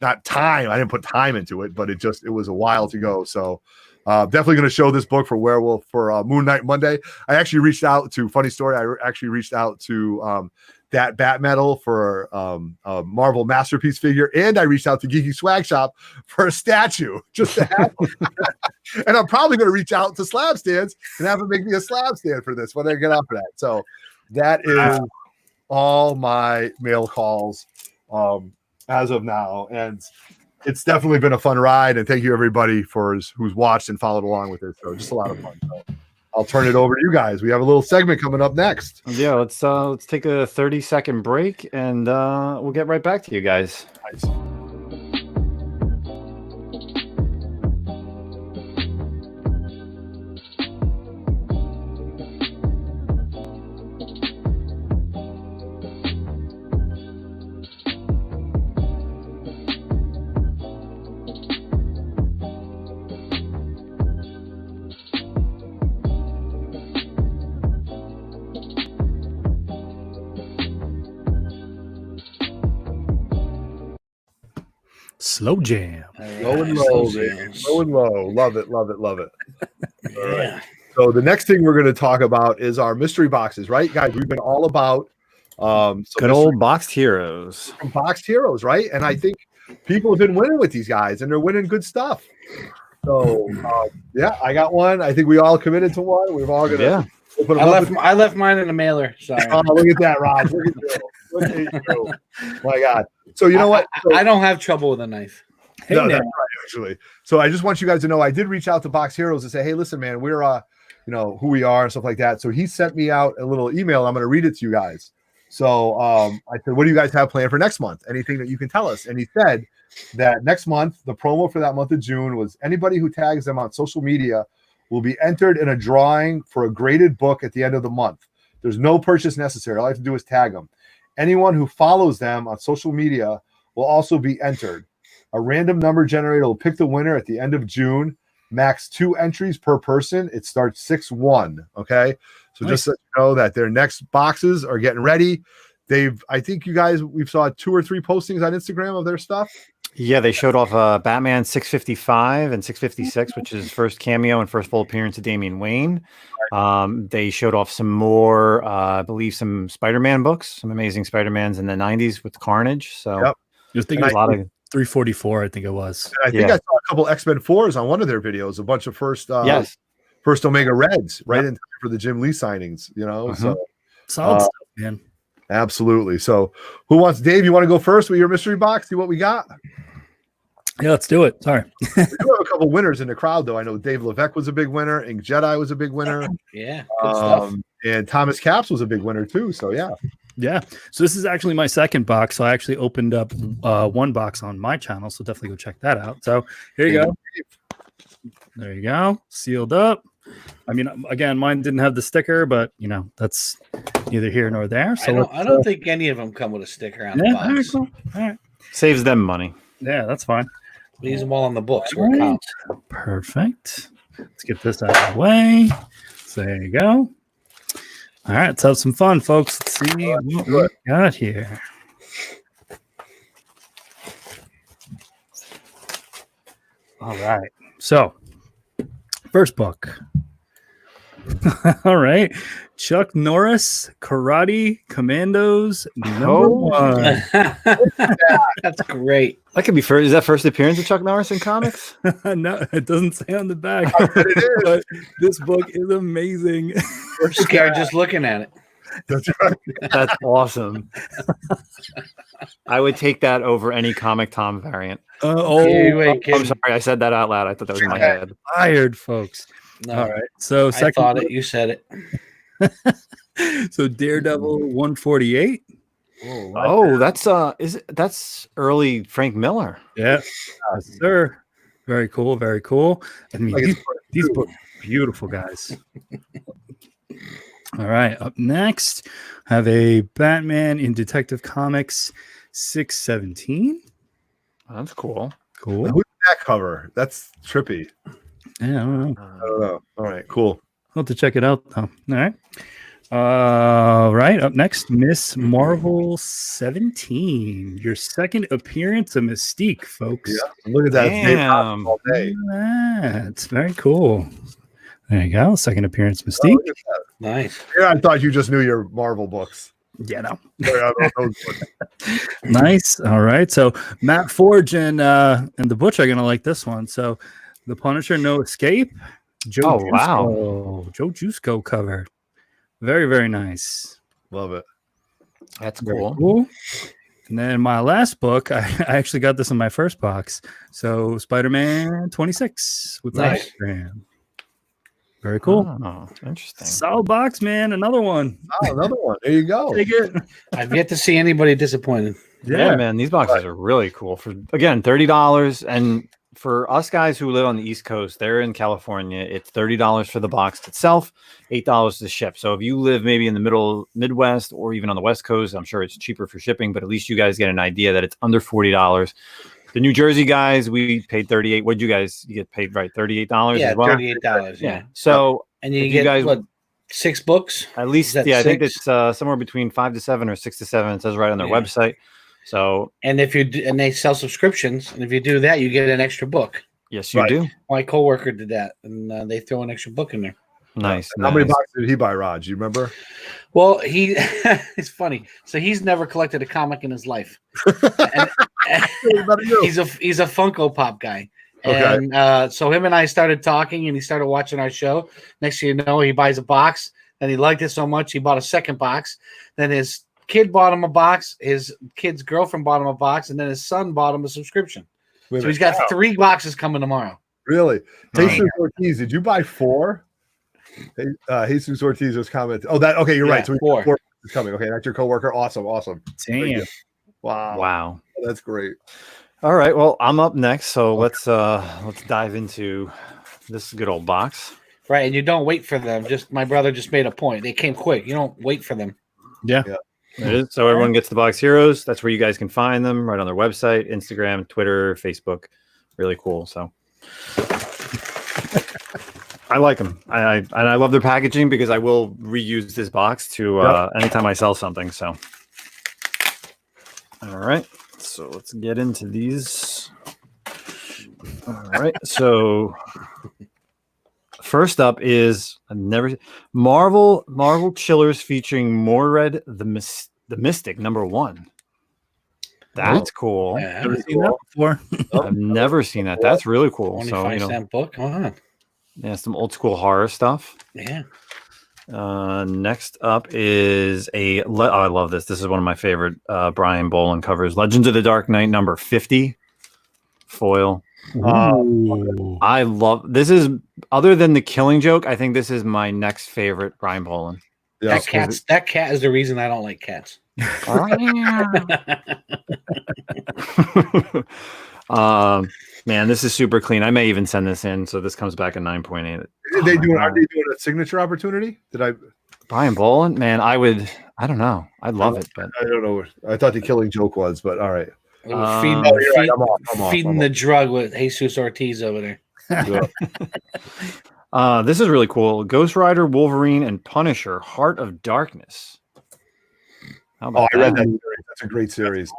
Not time. I didn't put time into it, but it was a while to go. So Definitely going to show this book for Werewolf for Moon Knight Monday. I actually reached out to, funny story, I actually reached out to that Bat Metal for a Marvel Masterpiece figure, and I reached out to Geeky Swag Shop for a statue just to have and I'm probably going to reach out to Slab Stands and have them make me a slab stand for this when I get up for that. So that is all my mail calls as of now, and it's definitely been a fun ride, and thank you everybody who's watched and followed along with it. So just a lot of fun. So I'll turn it over to you guys. We have a little segment coming up next. Yeah, let's take a 30-second break, and we'll get right back to you guys. Nice. Slow jam. Low and low, baby. Low and low. Love it, love it, love it. Yeah. All right. So the next thing we're going to talk about is our mystery boxes, right, guys? We've been all about Good old boxed heroes. boxed heroes, right? And I think people have been winning with these guys, and they're winning good stuff. So yeah, I got one. I think we all committed to one. We've all gonna open them up. I left mine in a mailer. Sorry. Oh, look at that, Rod. Look at you. Look at you. My God. So you know what? So, I don't have trouble with a knife. Hey, no, now. that's right, actually. So I just want you guys to know I did reach out to Box Heroes and say, hey, listen, man, we're you know, who we are and stuff like that. So he sent me out a little email. I'm going to read it to you guys. So I said, what do you guys have planned for next month? Anything that you can tell us? And he said that next month, the promo for that month of June was anybody who tags them on social media will be entered in a drawing for a graded book at the end of the month. There's no purchase necessary. All I have to do is tag them. Anyone who follows them on social media will also be entered. A random number generator will pick the winner at the end of June. Max 2 entries per person. It starts 6/1. Okay. So Nice. just so you know that their next boxes are getting ready. I think you guys, we've saw 2 or 3 postings on Instagram of their stuff. Yeah, they showed off Batman 655 and 656, which is first cameo and first full appearance of Damian Wayne. They showed off some more, I believe, some Spider-Man books, some amazing Spider-Mans in the 90s with Carnage. So Yep. You're thinking a lot of 344, I think it was. And I think I saw a couple X-Men 4s on one of their videos, a bunch of first Omega Reds, right in time for the Jim Lee signings, you know. So Solid stuff, man. absolutely. So who wants, Dave, you want to go first with your mystery box? See what we got? Yeah, let's do it. Sorry. We do have a couple winners in the crowd, though. I know Dave Levesque was a big winner. Ink Jedi was a big winner. Yeah, good stuff. And Thomas Caps was a big winner, too. So, yeah. Yeah. So this is actually my second box. So I actually opened up one box on my channel. So definitely go check that out. So here you go. There you go. Sealed up. I mean, again, mine didn't have the sticker, but you know, that's neither here nor there. So I don't think any of them come with a sticker on the yeah, box. all right, cool. All right. saves them money. Yeah, that's fine. Leaves them all on the books where it counts. Perfect. Let's get this out of the way. So there you go. All right, let's have some fun, folks. Let's see what we got here. All right. So, first book. All right. Chuck Norris, Karate Commandos, #1. That's great. That could be first. Is that first appearance of Chuck Norris in comics? No, it doesn't say on the back. But this book is amazing. We're scared just looking at it. That's right. That's awesome. I would take that over any Comic Tom variant. Wait, I'm sorry, I said that out loud. I thought that was in my head. Fired, folks. No, All right. So, I second thought book. it. You said it. So Daredevil 148. Oh, that's early Frank Miller. Yeah, yes, sir. Very cool. Very cool. I mean, these books are beautiful, guys. All right. Up next, have a Batman in Detective Comics 617. That's cool. Cool. Who's that cover? That's trippy. Yeah, I don't know. I don't know. All right, cool. I'll have to check it out, though. All right. Right. Up next, Miss Marvel 17. Your second appearance of Mystique, folks. Yeah. Look at that. Damn. All day. That's very cool. There you go. Second appearance, Oh, Mystique. look at that. Nice. Yeah, I thought you just knew your Marvel books. Yeah, no. Yeah, those books. Nice. All right. So Matt Forge and the Butch are gonna like this one. So the Punisher, No Escape. Joe wow. Joe Jusko cover. Very, very nice. Love it. That's Very cool. cool. And then my last book, I actually got this in my first box. So Spider-Man 26 with Nice. Instagram. Very cool. Oh, interesting. Solid box, man. Another one. Oh, another one. There you go. Take it. I've yet to see anybody disappointed. Yeah, man, these boxes are really cool. For again, $30, and for us guys who live on the East Coast, they're in California. It's $30 for the box itself, $8 to ship. So if you live maybe in the Midwest, or even on the West Coast, I'm sure it's cheaper for shipping. But at least you guys get an idea that it's under $40. The New Jersey guys, we paid $38. What'd you guys get paid? Right, $38 Yeah, as well. $38. Yeah. So And you if get guys, what, 6 books? at least, that I think 6? it's somewhere between 5 to 7 or 6 to 7. It says right on their Yeah. website. So And if you do, and they sell subscriptions, and if you do that, you get an extra book. yes, you Right. do. My coworker did that, and they throw an extra book in there. Nice. How many nice. boxes did he buy, Raj? You remember? Well, he it's funny. So he's never collected a comic in his life. And he's a Funko Pop guy. Okay. And so him and I started talking, and he started watching our show. Next thing you know, he buys a box, and he liked it so much he bought a second box. Then his kid bought him a box. His kid's girlfriend bought him a box, and then his son bought him a subscription. Wait a So he's minute. got 3 boxes coming tomorrow. Really? Right. Jesus Ortiz, did you buy 4? Jesus Ortiz was commenting. Oh, that okay. You're right. Yeah, So we 4. 4 is coming. Okay, that's your coworker. Awesome. Damn. Wow. Wow. That's great. All right. Well, I'm up next, so let's dive into this good old box. Right, and you don't wait for them. Just my brother just made a point. They came quick. You don't wait for them. Yeah. It is. So everyone gets the box heroes. That's where you guys can find them, right on their website, Instagram, Twitter, Facebook. Really cool. So I like them. I love their packaging because I will reuse this box to anytime I sell something. So all right. So let's get into these. All right. So first up is Marvel Chillers featuring Morred the Mystic #1. That's cool. Yeah, Never seen that before. I've never seen that. That's really cool. So 25-cent book. Huh. yeah, some old school horror stuff. Yeah. Next up is I love this. This is one of my favorite Brian Boland covers. Legends of the Dark Knight #50 foil. Ooh. I love this. Is other than the Killing Joke, I think this is my next favorite Brian Boland. Yeah. That cat is the reason I don't like cats. Man, this is super clean. I may even send this in, so this comes back at 9.8. Are they doing a signature opportunity? Brian Boland? Man, I don't know. I'd love it, but I don't know. I thought the Killing Joke was, but all right. Feeding, you're right. I'm off. the drug with Jesus Ortiz over there. This is really cool. Ghost Rider, Wolverine, and Punisher, Heart of Darkness. How about I read that series. That's a great series.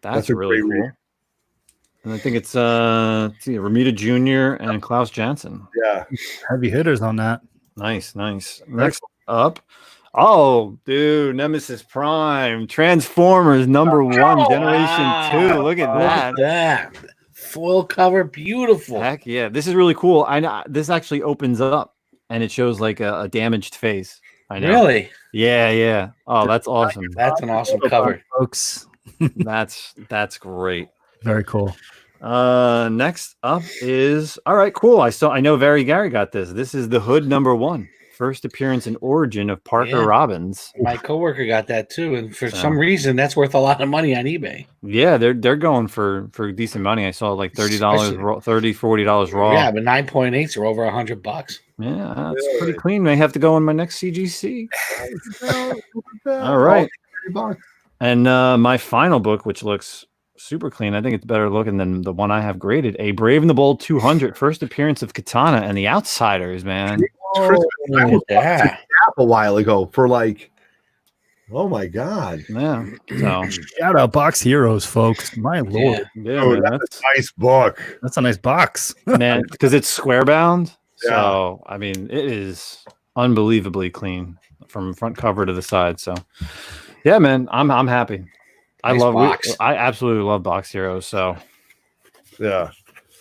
That's a really great cool. read. And I think it's Ramita Jr. and Klaus Janson. Yeah. Heavy hitters on that. Nice. Next up. Oh, dude, Nemesis Prime, Transformers #1, Generation 2. Look at that. That foil cover, beautiful. Heck yeah. This is really cool. I know this actually opens up and it shows like a damaged face. I know. Really? Yeah. Oh, that's awesome. That's an awesome cover. Folks. That's great. Very cool. Next up is all right, cool. I know Very Gary got this. This is the Hood #1. First appearance and origin of Parker Robbins. My coworker got that too, and for some reason, that's worth a lot of money on eBay. Yeah, they're going for decent money. I saw like $30, $40 raw. Yeah, but 9.8s are over $100. Yeah, that's pretty clean. May have to go in my next CGC. All right. And my final book, which looks super clean. I think it's better looking than the one I have graded. A Brave and the Bold 200. First appearance of Katana and the Outsiders, man. Christmas. I was yeah. a while ago for like, oh my god. Yeah. So Shout out Box Heroes, folks. My lord. yeah, Oh, man, that's a nice book. That's a nice box. man, because it's square bound. Yeah. So I mean, it is unbelievably clean from front cover to the side. So yeah, man, I'm happy. I Nice love box. I absolutely love Box Heroes. So Yeah.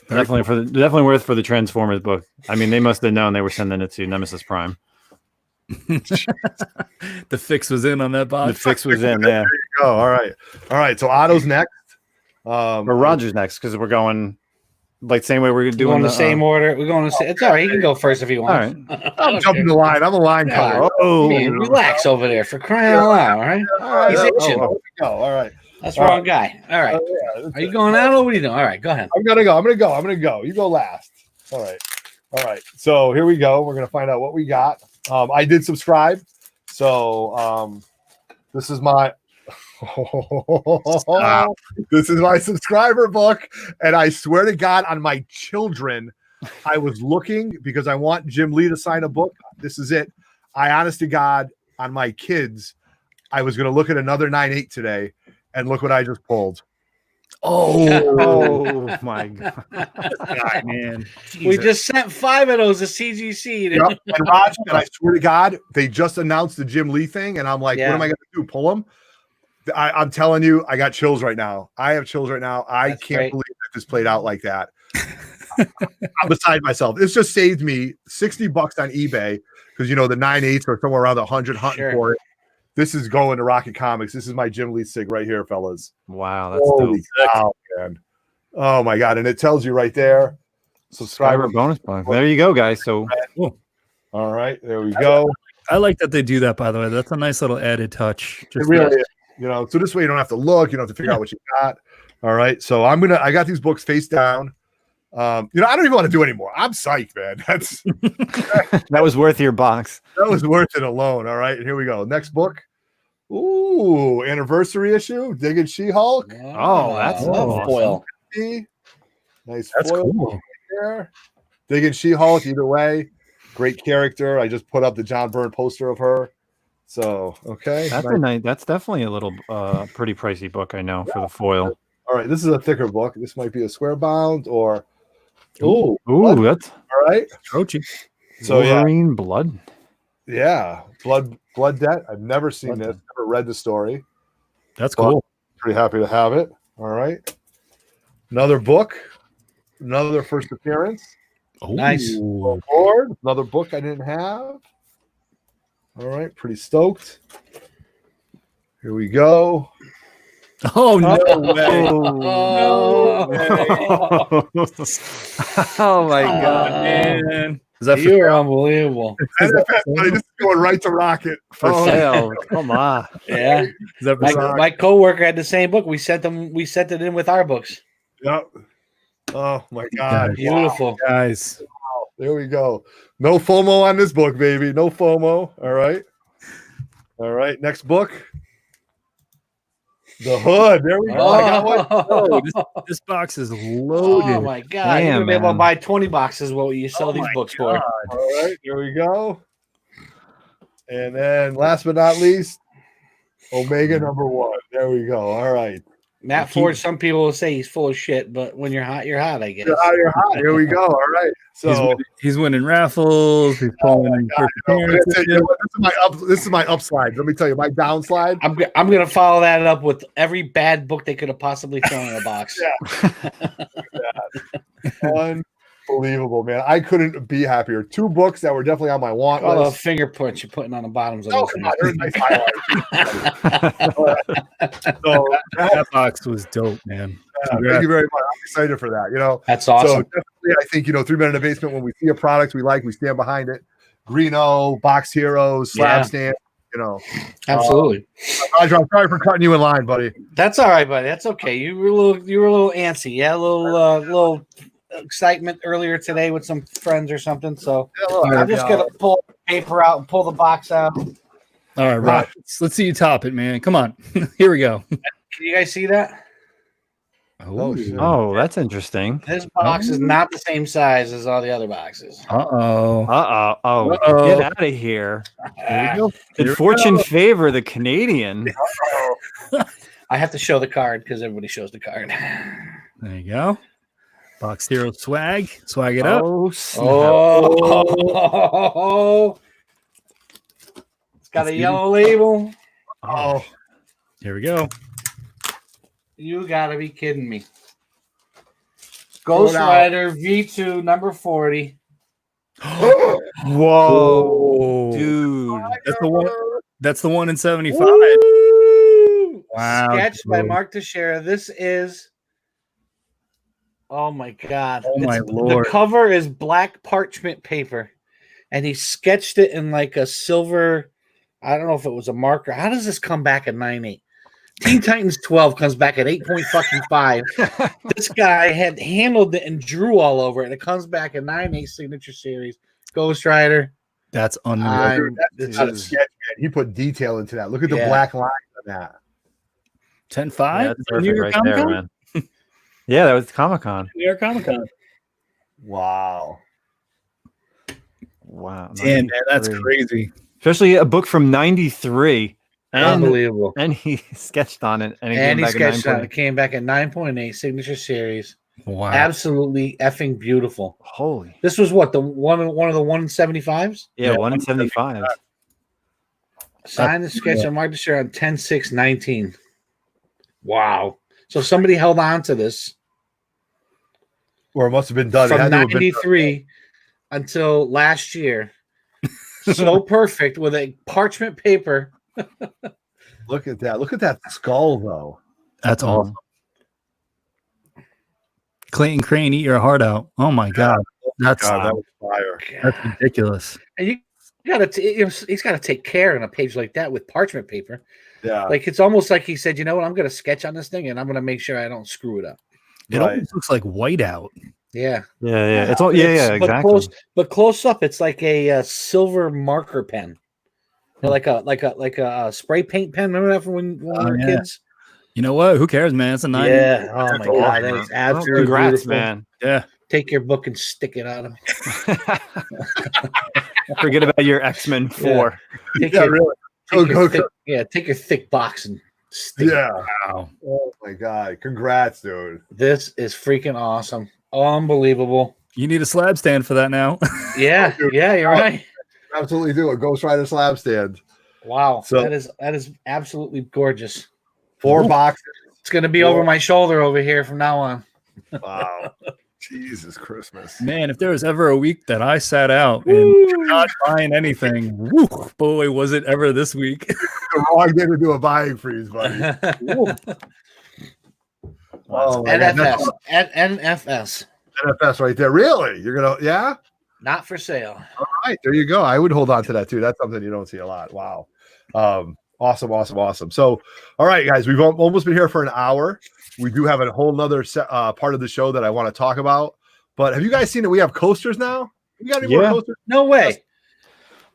definitely worth for the Transformers book. I mean, they must have known they were sending it to Nemesis Prime. The fix was in on that The box. fix was in there. Oh, all right. So Otto's next. Or Roger's next because we're going like same way we're We're doing going the same order. We're going to say it's all right. He can go first if he All wants. right. I'm jumping the line. I'm a line Yeah. cutter. Man, relax over there for crying out loud. All right. All right. He's itching. Go. All right. That's the wrong guy. All right. Are you going out or what are you doing? All right. Go ahead. I'm gonna go. You go last. All right. So here we go. We're gonna find out what we got. I did subscribe. So this is my this is my subscriber book, and I swear to God, on my children, I was looking because I want Jim Lee to sign a book. This is it. I honest to God, on my kids, I was gonna look at another 9/8 today, and look what I just pulled. Oh my god, God, man. We just sent 5 of those to CGC. Yep. And Roger, and I swear to God, they just announced the Jim Lee thing, and I'm like, Yeah. what am I going to do? Pull them? I'm telling you, I got chills right now. I have chills right now. I That's can't great. believe that this played out like that. I'm beside myself. This just saved me $60 on eBay because the 9/8 are somewhere around 100 hunting Sure. for it. This is going to Rocket Comics. This is my Jim Lee sig right here, fellas. wow, that's Holy dope. cow, man! Oh my God! And it tells you right there, Subscriber subscriber. bonus book. There you go, guys. So All right, there we go. I like that they do that, by the way. That's a nice little added touch. It Just really is. So this way you don't have to look, you don't have to figure out what you got. All right. So I got these books face down. I don't even want to do anymore. I'm psyched, man. that was worth your box. That was worth it alone. All right. Here we go. Next book. Ooh, anniversary issue. Digging She-Hulk. Oh, that's awesome. foil. Nice That's foil cool. there. Digging She-Hulk. Either way, great character. I just put up the John Byrne poster of her. So okay. That's nice. a nice. That's definitely a little pretty pricey book. I know for the foil. All right. This is a thicker book. This might be a square bound or. Ooh, blood. that's All right. Trochi. So yeah. Wolverine blood. Yeah, Blood Debt. I've never seen Blood this, never read the story. That's But cool. pretty happy to have it. All right. Another book, another first appearance. Nice. Ooh. Lord, another book I didn't have. All right, pretty stoked. Here we go. Oh, no way. Oh my Oh, god, Man. Is that for You're unbelievable. This is going right to Rocket. for Oh, sale. Come on. Yeah. Is that for My, sale? my coworker had the same book. We sent it in with our books. Yep. Oh my God. Beautiful. Guys. Wow. There we go. No FOMO on this book, baby. No FOMO. All right. All right. Next book. The Hood. There we go. I got one. Oh, This box is loaded. oh my God. Damn, You're going to be able to man. buy 20 boxes what you sell Oh these my books God. for. All right, there we go. And then last but not least, Omega #1. There we go. All right. Matt Ford, some people will say he's full of shit, but when you're hot, I guess. You're hot. Here we go. All right. So He's winning raffles. He's pulling first appearances. this is my upslide. Let me tell you, my downslide. I'm gonna follow that up with every bad book they could have possibly thrown in a box. Unbelievable, man. I couldn't be happier. 2 books that were definitely on my want All the list. fingerprints you're putting on the bottoms of Oh, those come things. on. There's nice highlights. So, That box was dope, man. thank you very much. I'm excited for that. That's So awesome. definitely, I think 3 Men in the Basement. When we see a product we like, we stand behind it. Greeno, Box Heroes, Slab Yeah. Stand. Absolutely. Roger, I'm sorry for cutting you in line, buddy. That's all right, buddy. That's okay. You were a little antsy. Yeah, a little excitement earlier today with some friends or something. So I'm just gonna pull the paper out and pull the box out. Can All right, Rock. Let's see you top it, man. Come on. Here we go. you guys see that? Oh, shit. Oh, that's interesting. This box is not the same size as all the other boxes. Uh-oh. Oh, Uh-oh. get out of here. Here we go. Did fortune favor the Canadian? I have to show the card because everybody shows the card. There you go. Box Hero swag. Swag it up. Oh, snap. Oh, it's got a yellow label. Oh, Here we go. You gotta be kidding me. Pull Ghost it out. Rider V2 number 40. Whoa, dude. That's the one. That's the one in 75. Woo! Wow, Sketched by dude. Mark Teixeira. This is. Oh my God. Oh my It's- Lord. The cover is black parchment paper. And he sketched it in like a silver. I don't know if it was a marker. How does this come back at 9.8? Teen Titans 12 comes back at 8.5. This guy had handled it and drew all over it. It comes back at 9.8 signature series. Ghost Rider. That's unreal. I'm- that's not a sketch, man. He put detail into that. Look at the Yeah. black lines on that. 10-5. Yeah, that's perfect right there, man. Yeah, that was Comic-Con. New York Comic Con. Wow. Wow. Damn, man, that's 93. crazy. Especially a book from 93. And, Unbelievable. and he sketched on it. And, And he came back at sketched on 9.8. it. Came back at 9.8 signature series. Wow. Absolutely effing beautiful. Holy. This was what, the one of the 175s? Yeah, Yeah, 1 in 75. Signed and sketched on Mark Teixeira on 10/6/19. Wow. So somebody held on to this Or it must have been done. It from had to have been done. 93 until last year. So perfect with a parchment paper. Look at that. Look at that skull, though. That's awesome. Clayton Crane, eat your heart out. Oh my God. That's God, that was fire. that's ridiculous. And you gotta he's got to take care on a page like that with parchment paper. Yeah. Like it's almost like he said, you know what, I'm gonna sketch on this thing and I'm gonna make sure I don't screw it up. It Right. almost looks like whiteout. Yeah. Yeah. It's all, yeah, But exactly. close up, it's like a silver marker pen. You know, like a spray paint pen. Remember that from when we were yeah. kids? You know what? Who cares, man? It's a 90. Yeah. Oh my That's God, awesome, that man. is absolutely Congrats, beautiful. man. Yeah. Take your book and stick it on him. Forget about your X-Men 4. Take Yeah, your, really. take Go, your go, thick, go. yeah, take your thick box and stick it. Yeah. Wow. Oh my God. Congrats, dude. This is freaking awesome. Unbelievable. You need a slab stand for that now. Yeah, yeah, you're right. Absolutely do. A Ghost Rider slab stand. Wow, So- that is absolutely gorgeous. 4 boxes. It's gonna be over my shoulder over here from now on. Wow. Jesus Christmas. Man, if there was ever a week that I sat out and not buying anything, woo, boy, was it ever this week. The wrong day to do a buying freeze, buddy. Oh, my God. That's NFS, NFS right there. Really? You're going to, yeah? not for sale. All right. There you go. I would hold on to that too. That's something you don't see a lot. Wow. Awesome. So, all right, guys, we've almost been here for an hour. We do have a whole nother part of the show that I want to talk about. But have you guys seen that we have coasters now? You got any more Yeah. coasters? No way.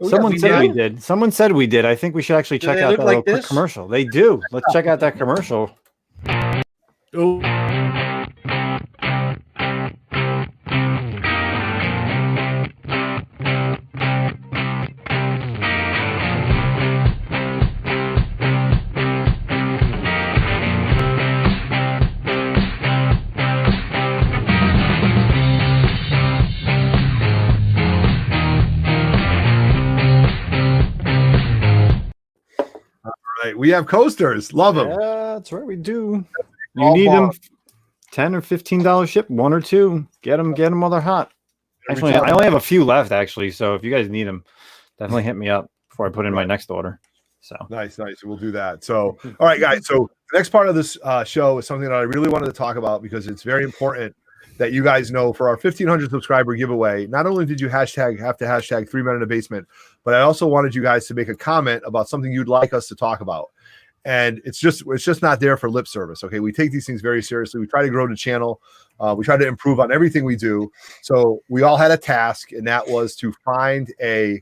Someone said we do? did. Someone said we did. I think we should actually Do check they out look that like little quick this? commercial. They do. Let's check out that commercial. Oh, Right. We have coasters. Love them. Yeah, that's right. We do. You All need them. bought. $10 or $15 ship, 1 or 2. Get them while they're hot. Actually, I only have a few left. Actually, so if you guys need them, definitely hit me up before I put in my next order. So Nice. We'll do that. So, all right, guys. So, the next part of this show is something that I really wanted to talk about because it's very important that you guys know for our 1,500 subscriber giveaway. Not only did you have to hashtag 3 Men in the Basement, but I also wanted you guys to make a comment about something you'd like us to talk about. And it's just not there for lip service. Okay, we take these things very seriously. We try to grow the channel. We try to improve on everything we do. So we all had a task, and that was to find a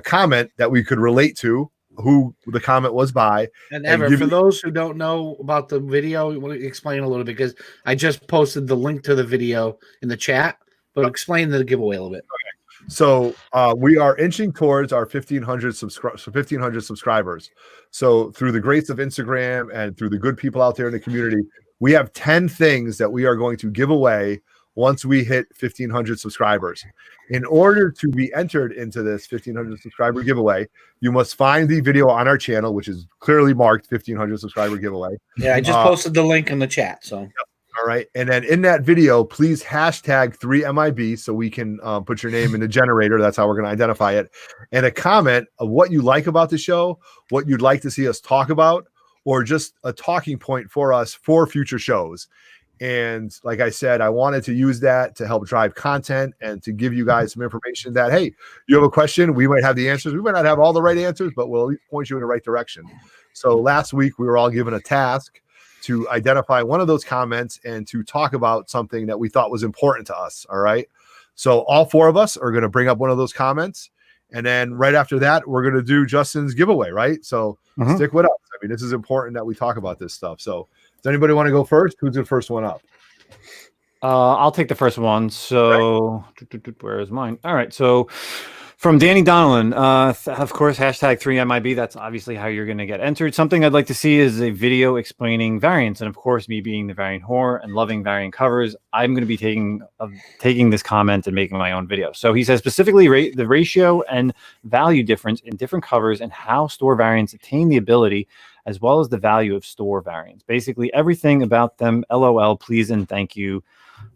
comment that we could relate to who the comment was by. And and Ever, give for you- those who don't know about the video, you want to explain a little bit because I just posted the link to the video in the chat, but explain the giveaway a little bit. So we are inching towards our 1,500 subscribers. So through the grace of Instagram and through the good people out there in the community, we have 10 things that we are going to give away once we hit 1,500 subscribers. In order to be entered into this 1,500 subscriber giveaway, you must find the video on our channel, which is clearly marked 1,500 subscriber giveaway. Yeah, I just posted the link in the chat. So. All right. And then in that video, please hashtag 3MIB so we can put your name in the generator. That's how we're going to identify it. And a comment of what you like about the show, what you'd like to see us talk about, or just a talking point for us for future shows. And like I said, I wanted to use that to help drive content and to give you guys some information that, hey, you have a question, we might have the answers. We might not have all the right answers, but we'll at least point you in the right direction. So last week, we were all given a task to identify one of those comments and to talk about something that we thought was important to us. All right. So all four of us are going to bring up one of those comments. And then right after that, we're going to do Justin's giveaway. Right. So stick with us. I mean, this is important that we talk about this stuff. So does anybody want to go first? Who's the first one up? I'll take the first one. So where is mine? All right. So from Danny Donnellan, of course, hashtag 3MIB. That's obviously how you're going to get entered. Something I'd like to see is a video explaining variants. And of course, me being the variant whore and loving variant covers, I'm going to be taking this comment and making my own video. So he says specifically the ratio and value difference in different covers and how store variants attain the ability as well as the value of store variants. Basically everything about them. LOL, please and thank you,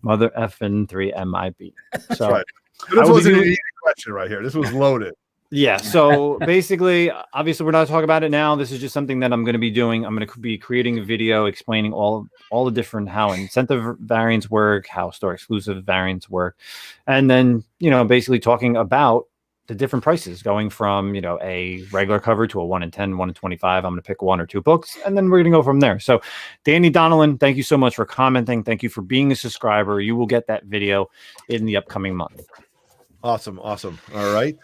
mother effing 3MIB. So right. This wasn't an easy question right here. This was loaded. Yeah. So basically, obviously, we're not talking about it now. This is just something that I'm going to be doing. I'm going to be creating a video explaining all the different how incentive variants work, how store exclusive variants work, and then basically talking about the different prices going from a regular cover to a 1 in 10, 1 in 25. I'm going to pick 1 or 2 books, and then we're going to go from there. So, Danny Donnellan, thank you so much for commenting. Thank you for being a subscriber. You will get that video in the upcoming month. Awesome. All right.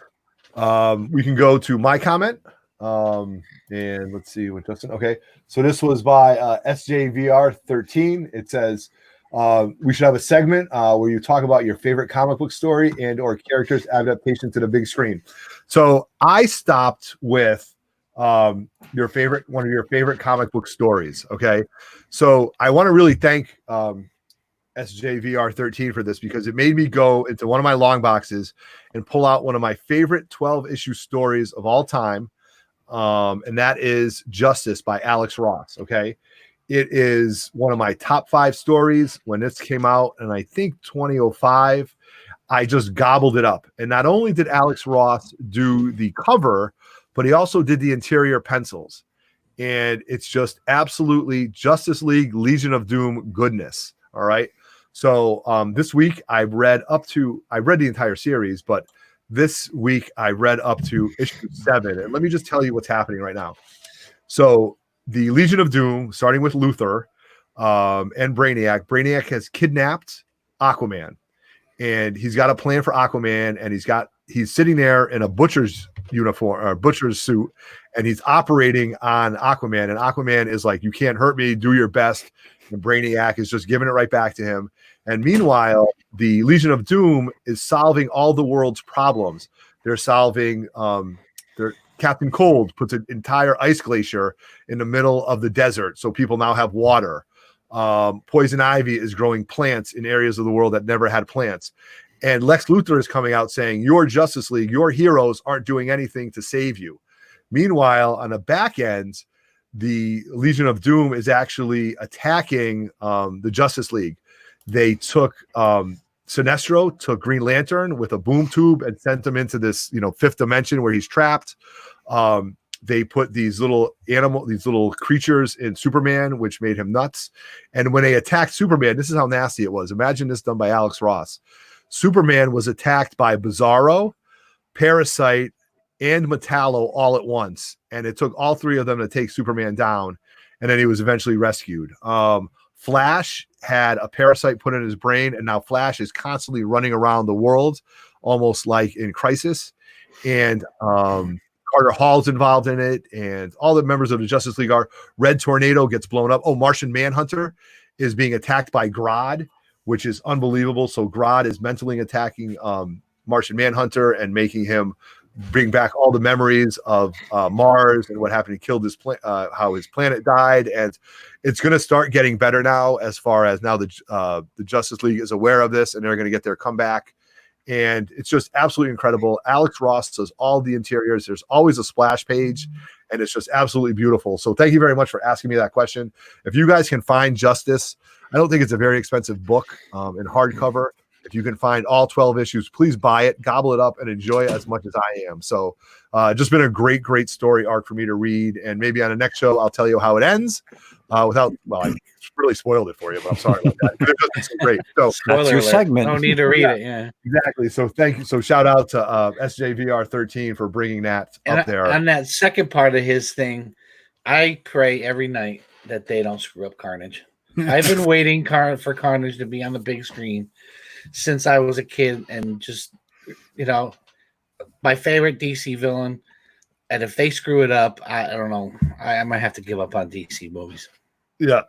We can go to my comment. And let's see what Justin. Okay. So this was by SJVR13. It says we should have a segment where you talk about your favorite comic book story and or characters adaptation to the big screen. So I stopped with one of your favorite comic book stories. Okay. So I want to really thank SJVR13 for this because it made me go into one of my long boxes and pull out one of my favorite 12-issue stories of all time. And that is Justice by Alex Ross. Okay. It is one of my top 5 stories when this came out. And I think 2005, I just gobbled it up. And not only did Alex Ross do the cover, but he also did the interior pencils. And it's just absolutely Justice League Legion of Doom goodness. All right. So this week I read the entire series, but this week I read up to issue 7. And let me just tell you what's happening right now. So the Legion of Doom, starting with Luthor and Brainiac. Brainiac has kidnapped Aquaman, and he's got a plan for Aquaman, and he's sitting there in a butcher's uniform or butcher's suit, and he's operating on Aquaman. And Aquaman is like, "You can't hurt me. Do your best." And Brainiac is just giving it right back to him. And meanwhile, the Legion of Doom is solving all the world's problems. They're solving Captain Cold puts an entire ice glacier in the middle of the desert, so people now have water. Poison Ivy is growing plants in areas of the world that never had plants. And Lex Luthor is coming out saying, your Justice League, your heroes aren't doing anything to save you. Meanwhile, on the back end, the Legion of Doom is actually attacking the Justice League. They took Sinestro, took Green Lantern with a boom tube and sent him into this, 5th dimension where he's trapped. They put these little creatures in Superman, which made him nuts. And when they attacked Superman, this is how nasty it was. Imagine this done by Alex Ross. Superman was attacked by Bizarro, Parasite, and Metallo all at once. And it took all 3 of them to take Superman down. And then he was eventually rescued. Flash had a parasite put in his brain, and now Flash is constantly running around the world, almost like in Crisis. And Carter Hall's involved in it, and all the members of the Justice League are. Red Tornado gets blown up. Oh, Martian Manhunter is being attacked by Grodd, which is unbelievable. So Grodd is mentally attacking Martian Manhunter and making him bring back all the memories of Mars and what happened. He killed his how his planet died, and it's going to start getting better now. As far as now, the Justice League is aware of this, and they're going to get their comeback. And it's just absolutely incredible. Alex Ross does all the interiors. There's always a splash page, and it's just absolutely beautiful. So thank you very much for asking me that question. If you guys can find Justice, I don't think it's a very expensive book in hardcover. If you can find all 12 issues, please buy it, gobble it up, and enjoy it as much as I am. So just been a great, great story arc for me to read. And maybe on the next show, I'll tell you how it ends I really spoiled it for you, but I'm sorry about that. It doesn't seem great. So that's your segment. No need to read it. Yeah, exactly. So thank you. So shout out to SJVR13 for bringing that up there. On that second part of his thing, I pray every night that they don't screw up Carnage. I've been waiting for Carnage to be on the big screen since I was a kid, and just, my favorite DC villain. And if they screw it up, I don't know. I might have to give up on DC movies. Yeah.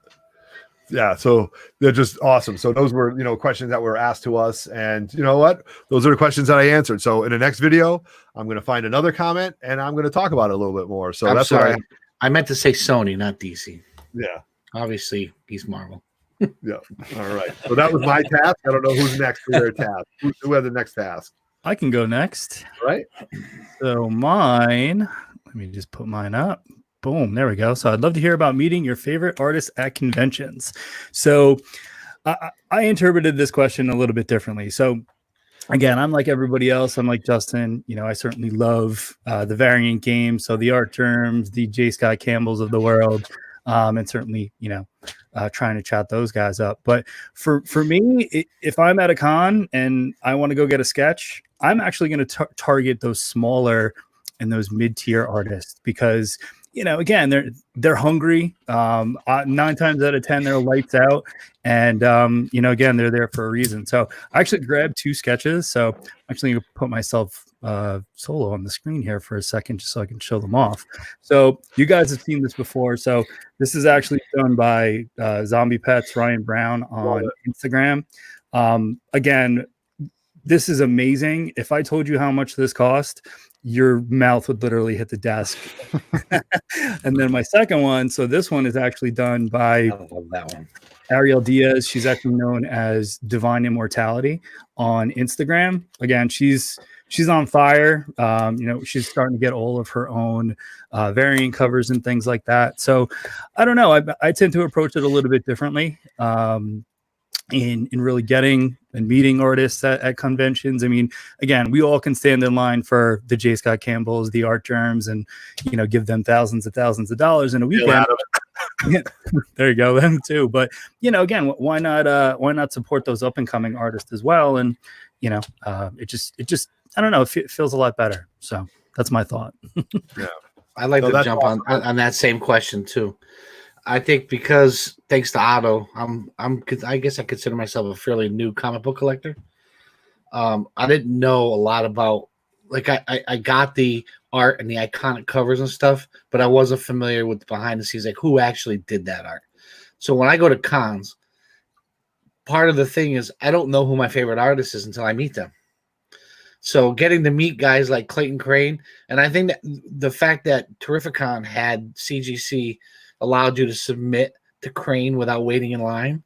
So they're just awesome. So those were, questions that were asked to us, and you know what? Those are the questions that I answered. So in the next video, I'm going to find another comment and I'm going to talk about it a little bit more. So that's sorry. I meant to say Sony, not DC. Yeah. Obviously, he's Marvel. Yeah. All right. So that was my task. I don't know who's next for their task. Who had the next task? I can go next. Right. So mine, let me just put mine up. Boom. There we go. So I'd love to hear about meeting your favorite artists at conventions. So I interpreted this question a little bit differently. So again, I'm like everybody else. I'm like Justin. I certainly love the variant games. So the Art Germs, the J. Scott Campbells of the world. And certainly, trying to chat those guys up. But for me, if I'm at a con and I want to go get a sketch, I'm actually going to target those smaller and those mid-tier artists because, again, they're hungry. 9 times out of 10, they're lights out. And, again, they're there for a reason. So I actually grabbed 2 sketches. So I'm actually going to put myself solo on the screen here for a second just so I can show them off. So you guys have seen this before. So this is actually done by Zombie Pets Ryan Brown on Instagram. Again, this is amazing. If I told you how much this cost, your mouth would literally hit the desk. And then my second one, so this one is actually done by I love that one. Ariel Diaz. She's actually known as Divine Immortality on Instagram. Again, she's on fire. She's starting to get all of her own variant covers and things like that. So I don't know. I tend to approach it a little bit differently in really getting and meeting artists at conventions. I mean, again, we all can stand in line for the J. Scott Campbells, the Art Germs, and, give them thousands of dollars in a weekend. Yeah, there you go, them too. But, again, why not support those up and coming artists as well? And, it just, I don't know, it feels a lot better. So that's my thought. Yeah. I'd like to jump on that same question too. I think because thanks to Otto, I guess I consider myself a fairly new comic book collector. I didn't know a lot about, I got the art and the iconic covers and stuff, but I wasn't familiar with the behind the scenes, like who actually did that art. So when I go to cons, part of the thing is I don't know who my favorite artist is until I meet them. So getting to meet guys like Clayton Crane, and I think that the fact that Terrificon had CGC allowed you to submit to Crane without waiting in line,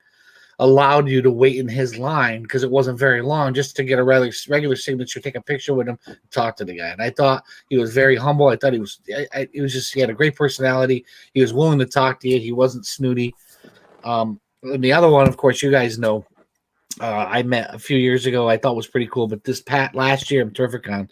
allowed you to wait in his line because it wasn't very long just to get a regular signature, take a picture with him, talk to the guy. And I thought he was very humble. I thought he had a great personality. He was willing to talk to you. He wasn't snooty. And the other one, of course, you guys know, I met a few years ago. I thought was pretty cool. But last year, I'm Terrificon,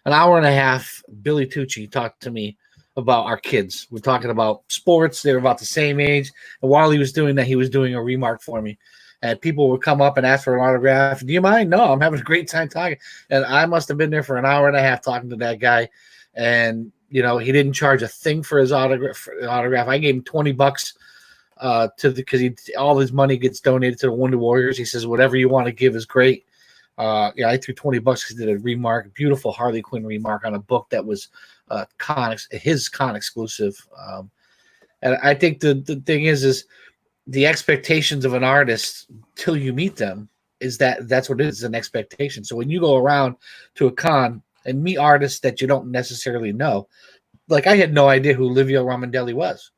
an hour and a half, Billy Tucci talked to me about our kids. We're talking about sports. They were about the same age. And while he was doing that, he was doing a remark for me. And people would come up and ask for an autograph. Do you mind? No, I'm having a great time talking. And I must have been there for an hour and a half talking to that guy. And, he didn't charge a thing for his autograph. I gave him $20 because all his money gets donated to the Wounded Warriors. He says, whatever you want to give is great. Yeah, I threw $20 because he did a remark, beautiful Harley Quinn remark on a book that was his con exclusive. And I think the thing is the expectations of an artist till you meet them that's what it is, an expectation. So when you go around to a con and meet artists that you don't necessarily know, like I had no idea who Livio Ramondelli was.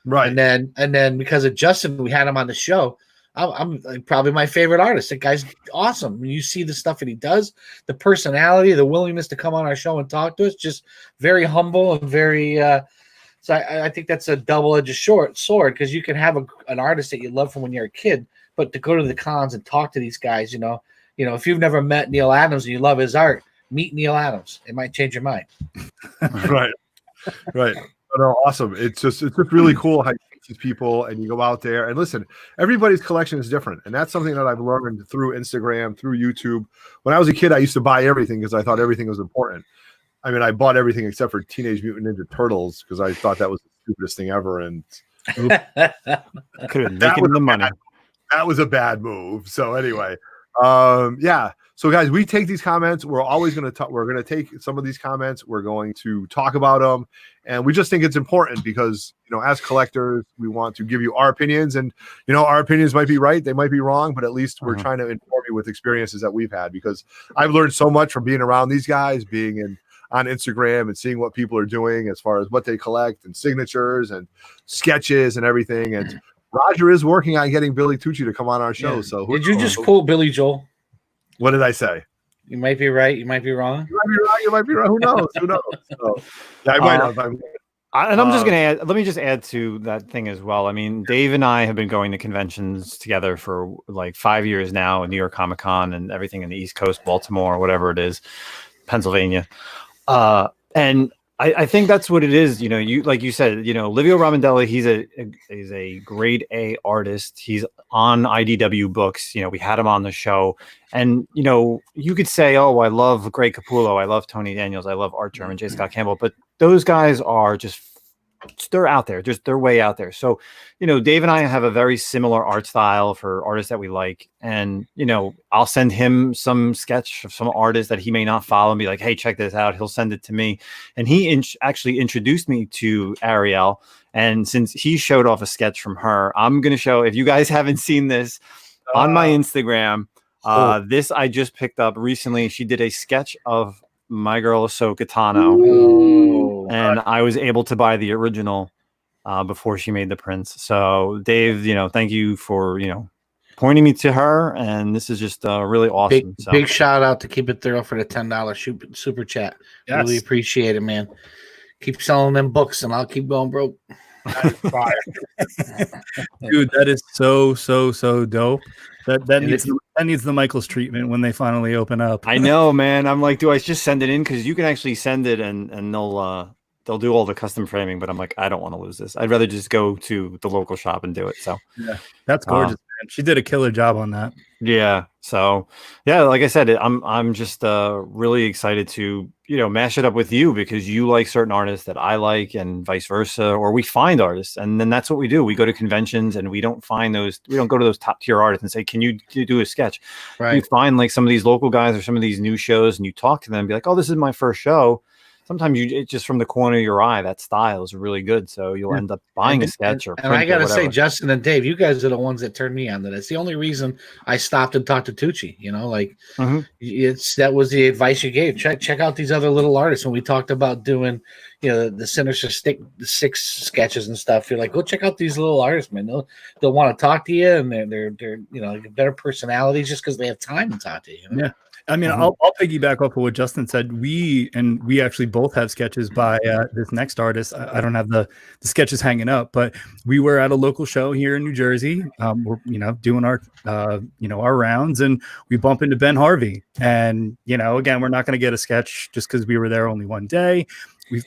Right. And then because of Justin, we had him on the show. I'm like, probably my favorite artist. That guy's awesome. When you see the stuff that he does, the personality, the willingness to come on our show and talk to us, just very humble and very. So I think that's a double-edged sword because you can have an artist that you love from when you're a kid, but to go to the cons and talk to these guys, if you've never met Neil Adams and you love his art, meet Neil Adams. It might change your mind. Right. No, awesome. It's just really cool how you meet these people and you go out there and listen. Everybody's collection is different, and that's something that I've learned through Instagram, through YouTube. When I was a kid, I used to buy everything because I thought everything was important. I mean, I bought everything except for Teenage Mutant Ninja Turtles because I thought that was the stupidest thing ever, and could have taken the money. That was a bad move. So anyway, yeah. So guys, we take these comments. We're always going to talk. We're going to take some of these comments. We're going to talk about them, and we just think it's important because as collectors, we want to give you our opinions, and our opinions might be right, they might be wrong, but at least we're trying to inform you with experiences that we've had. Because I've learned so much from being around these guys, being on Instagram and seeing what people are doing as far as what they collect and signatures and sketches and everything. And Roger is working on getting Billy Tucci to come on our show. Yeah. So did you just quote Billy Joel? What did I say? You might be right. You might be wrong. You might be right. You might be wrong. Who knows? So, yeah, I might have. And I'm just going to add, let me just add to that thing as well. I mean, Dave and I have been going to conventions together for like 5 years now in New York Comic Con and everything in the East Coast, Baltimore, whatever it is, Pennsylvania. And I think that's what it is. You like you said, Livio Ramondelli, he's a grade A artist. He's on IDW books. We had him on the show, and you could say, oh, I love Greg Capullo, I love Tony Daniels, I love Art German, J. Scott Campbell, but those guys are just they're out there, they're way out there. So Dave and I have a very similar art style for artists that we like, and I'll send him some sketch of some artist that he may not follow and be like, hey, check this out. He'll send it to me, and he actually introduced me to Ariel, and since he showed off a sketch from her, I'm going to show, if you guys haven't seen this, on my Instagram, this I just picked up recently. She did a sketch of my girl Ahsoka Tano, and I was able to buy the original before she made the prints. So Dave, thank you for pointing me to her, and this is just really awesome. Big shout out to Keep It Thorough for the $10 super chat. Yes. Really appreciate it, man. Keep selling them books, and I'll keep going broke. Dude, that is so dope. That needs the Michaels treatment when they finally open up. I know, man. I'm like, do I just send it in? Because you can actually send it and they'll do all the custom framing, but I'm like, I don't want to lose this. I'd rather just go to the local shop and do it. So yeah, that's gorgeous, man. She did a killer job on that. Yeah. So yeah, like I said, I'm just really excited to mash it up with you because you like certain artists that I like, and vice versa, or we find artists, and then that's what we do. We go to conventions and we don't go to those top tier artists and say, can you do a sketch? Right. You find like some of these local guys or some of these new shows, and you talk to them and be like, oh, this is my first show. Sometimes it's just from the corner of your eye, that style is really good. So you'll end up buying a sketch or and I got to say, Justin and Dave, you guys are the ones that turned me on to this. The only reason I stopped and talked to Tucci, that was the advice you gave. Check out these other little artists. When we talked about doing, the Sinister Six sketches and stuff, you're like, go check out these little artists, man. They'll want to talk to you, and they're better personalities just because they have time to talk to you. Yeah. I mean, I'll piggyback off of what Justin said. We actually both have sketches by this next artist. I don't have the sketches hanging up, but we were at a local show here in New Jersey. We're doing our our rounds, and we bump into Ben Harvey. And again, we're not going to get a sketch just because we were there only one day. We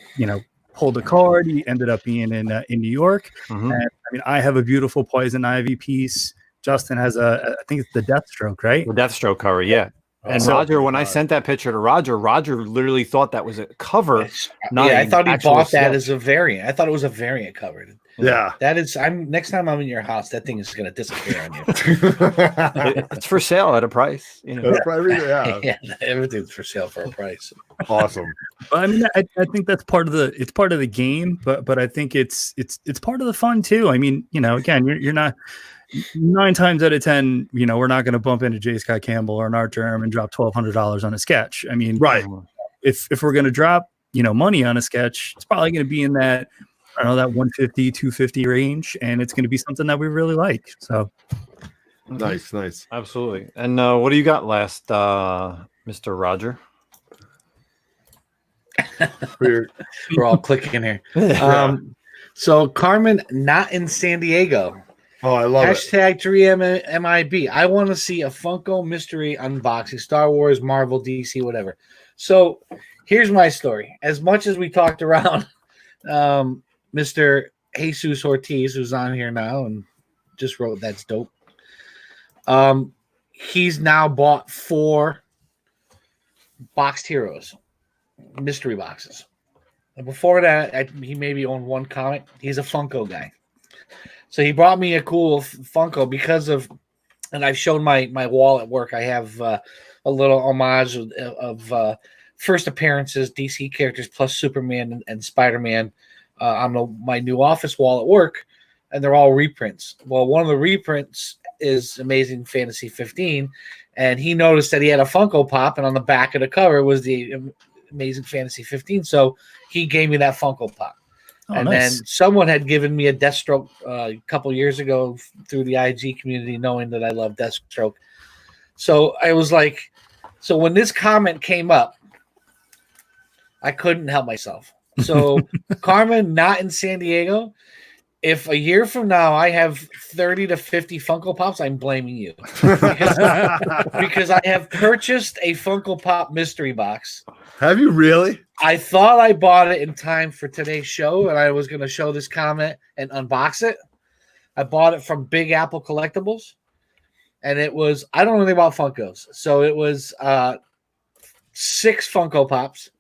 pulled a card. He ended up being in New York. And I mean, I have a beautiful Poison Ivy piece. Justin has I think it's the Deathstroke, right? The Deathstroke cover, yeah. And Roger, when I sent that picture to Roger, Roger literally thought that was a cover. I thought he bought that sketch. as a variant. I thought it was a variant cover. Yeah. That is. Next time I'm in your house, that thing is going to disappear on you. It's for sale at a price. You know. Yeah, everything's for sale for a price. Awesome. I mean, I think that's part of the game, but I think it's part of the fun too. I mean, again, you're not 9 times out of 10, we're not going to bump into J. Scott Campbell or an art germ and drop $1,200 on a sketch. I mean, right. If we're going to drop, money on a sketch, it's probably going to be in that, I don't know, that 150, 250 range. And it's going to be something that we really like. So nice. Absolutely. And what do you got last, Mr. Roger? We're all clicking here. So Carmen, not in San Diego. Oh, I love Hashtag 3MIB. I want to see a Funko mystery unboxing. Star Wars, Marvel, DC, whatever. So here's my story. As much as we talked around Mr. Jesus Ortiz, who's on here now and just wrote that's dope. He's now bought 4 boxed heroes, mystery boxes. And before that, he maybe owned 1 comic. He's a Funko guy. So he brought me a cool Funko because of, and I've shown my wall at work. I have a little homage of first appearances, DC characters plus Superman and Spider-Man on my new office wall at work, and they're all reprints. Well, one of the reprints is Amazing Fantasy 15, and he noticed that he had a Funko Pop, and on the back of the cover was the Amazing Fantasy 15, so he gave me that Funko Pop. Oh, and nice. then someone had given me a Deathstroke a couple years ago through the IG community, knowing that I love Deathstroke. So I was like, so when this comment came up, I couldn't help myself. So Carmen, not in San Diego. If a year from now I have 30 to 50 Funko Pops, I'm blaming you because I have purchased a Funko Pop mystery box. Have you really? I thought I bought it in time for today's show, and I was going to show this comment and unbox it. I bought it from Big Apple Collectibles, and it was, I don't know anything about Funkos. So it was 6 Funko Pops,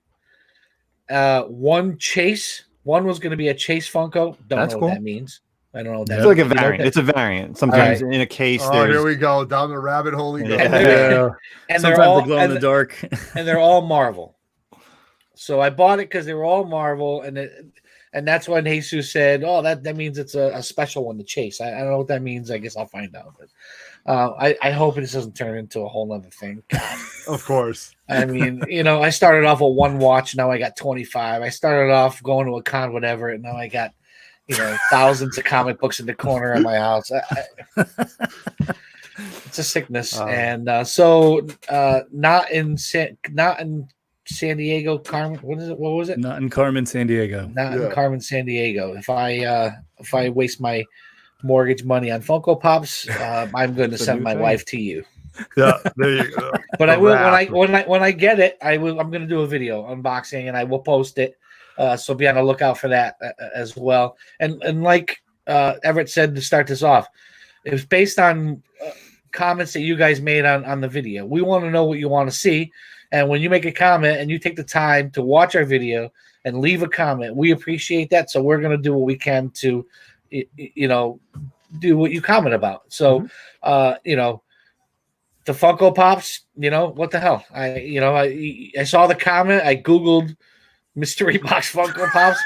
1 Chase. One was going to be a Chase Funko. Don't know what that means. I don't know what that means. It's like a variant. It's a variant. Sometimes in a case. Oh, here we go. Down the rabbit hole. And they're all glow in the dark. And they're all Marvel. So I bought it because they were all Marvel, and that's when Jesus said, "Oh, that means it's a special one to Chase." I don't know what that means. I guess I'll find out. But I hope this doesn't turn into a whole other thing. God. Of course. I mean, I started off with 1 watch. Now I got 25. I started off going to a con, whatever, and now I got thousands of comic books in the corner of my house. It's a sickness, and so not in San Diego, Carmen. What is it? What was it? Not in Carmen, San Diego. Not in Carmen, San Diego. If I waste my mortgage money on Funko Pops, I'm going to send my wife to you. Yeah, there you go. But I will when I get it. I'm going to do a video unboxing, and I will post it. So be on the lookout for that as well. And like Everett said to start this off, it was based on comments that you guys made on the video. We want to know what you want to see. And when you make a comment and you take the time to watch our video and leave a comment, we appreciate that. So we're going to do what we can to, do what you comment about. So, the Funko Pops, what the hell? I saw the comment. I Googled mystery box Funko Pops.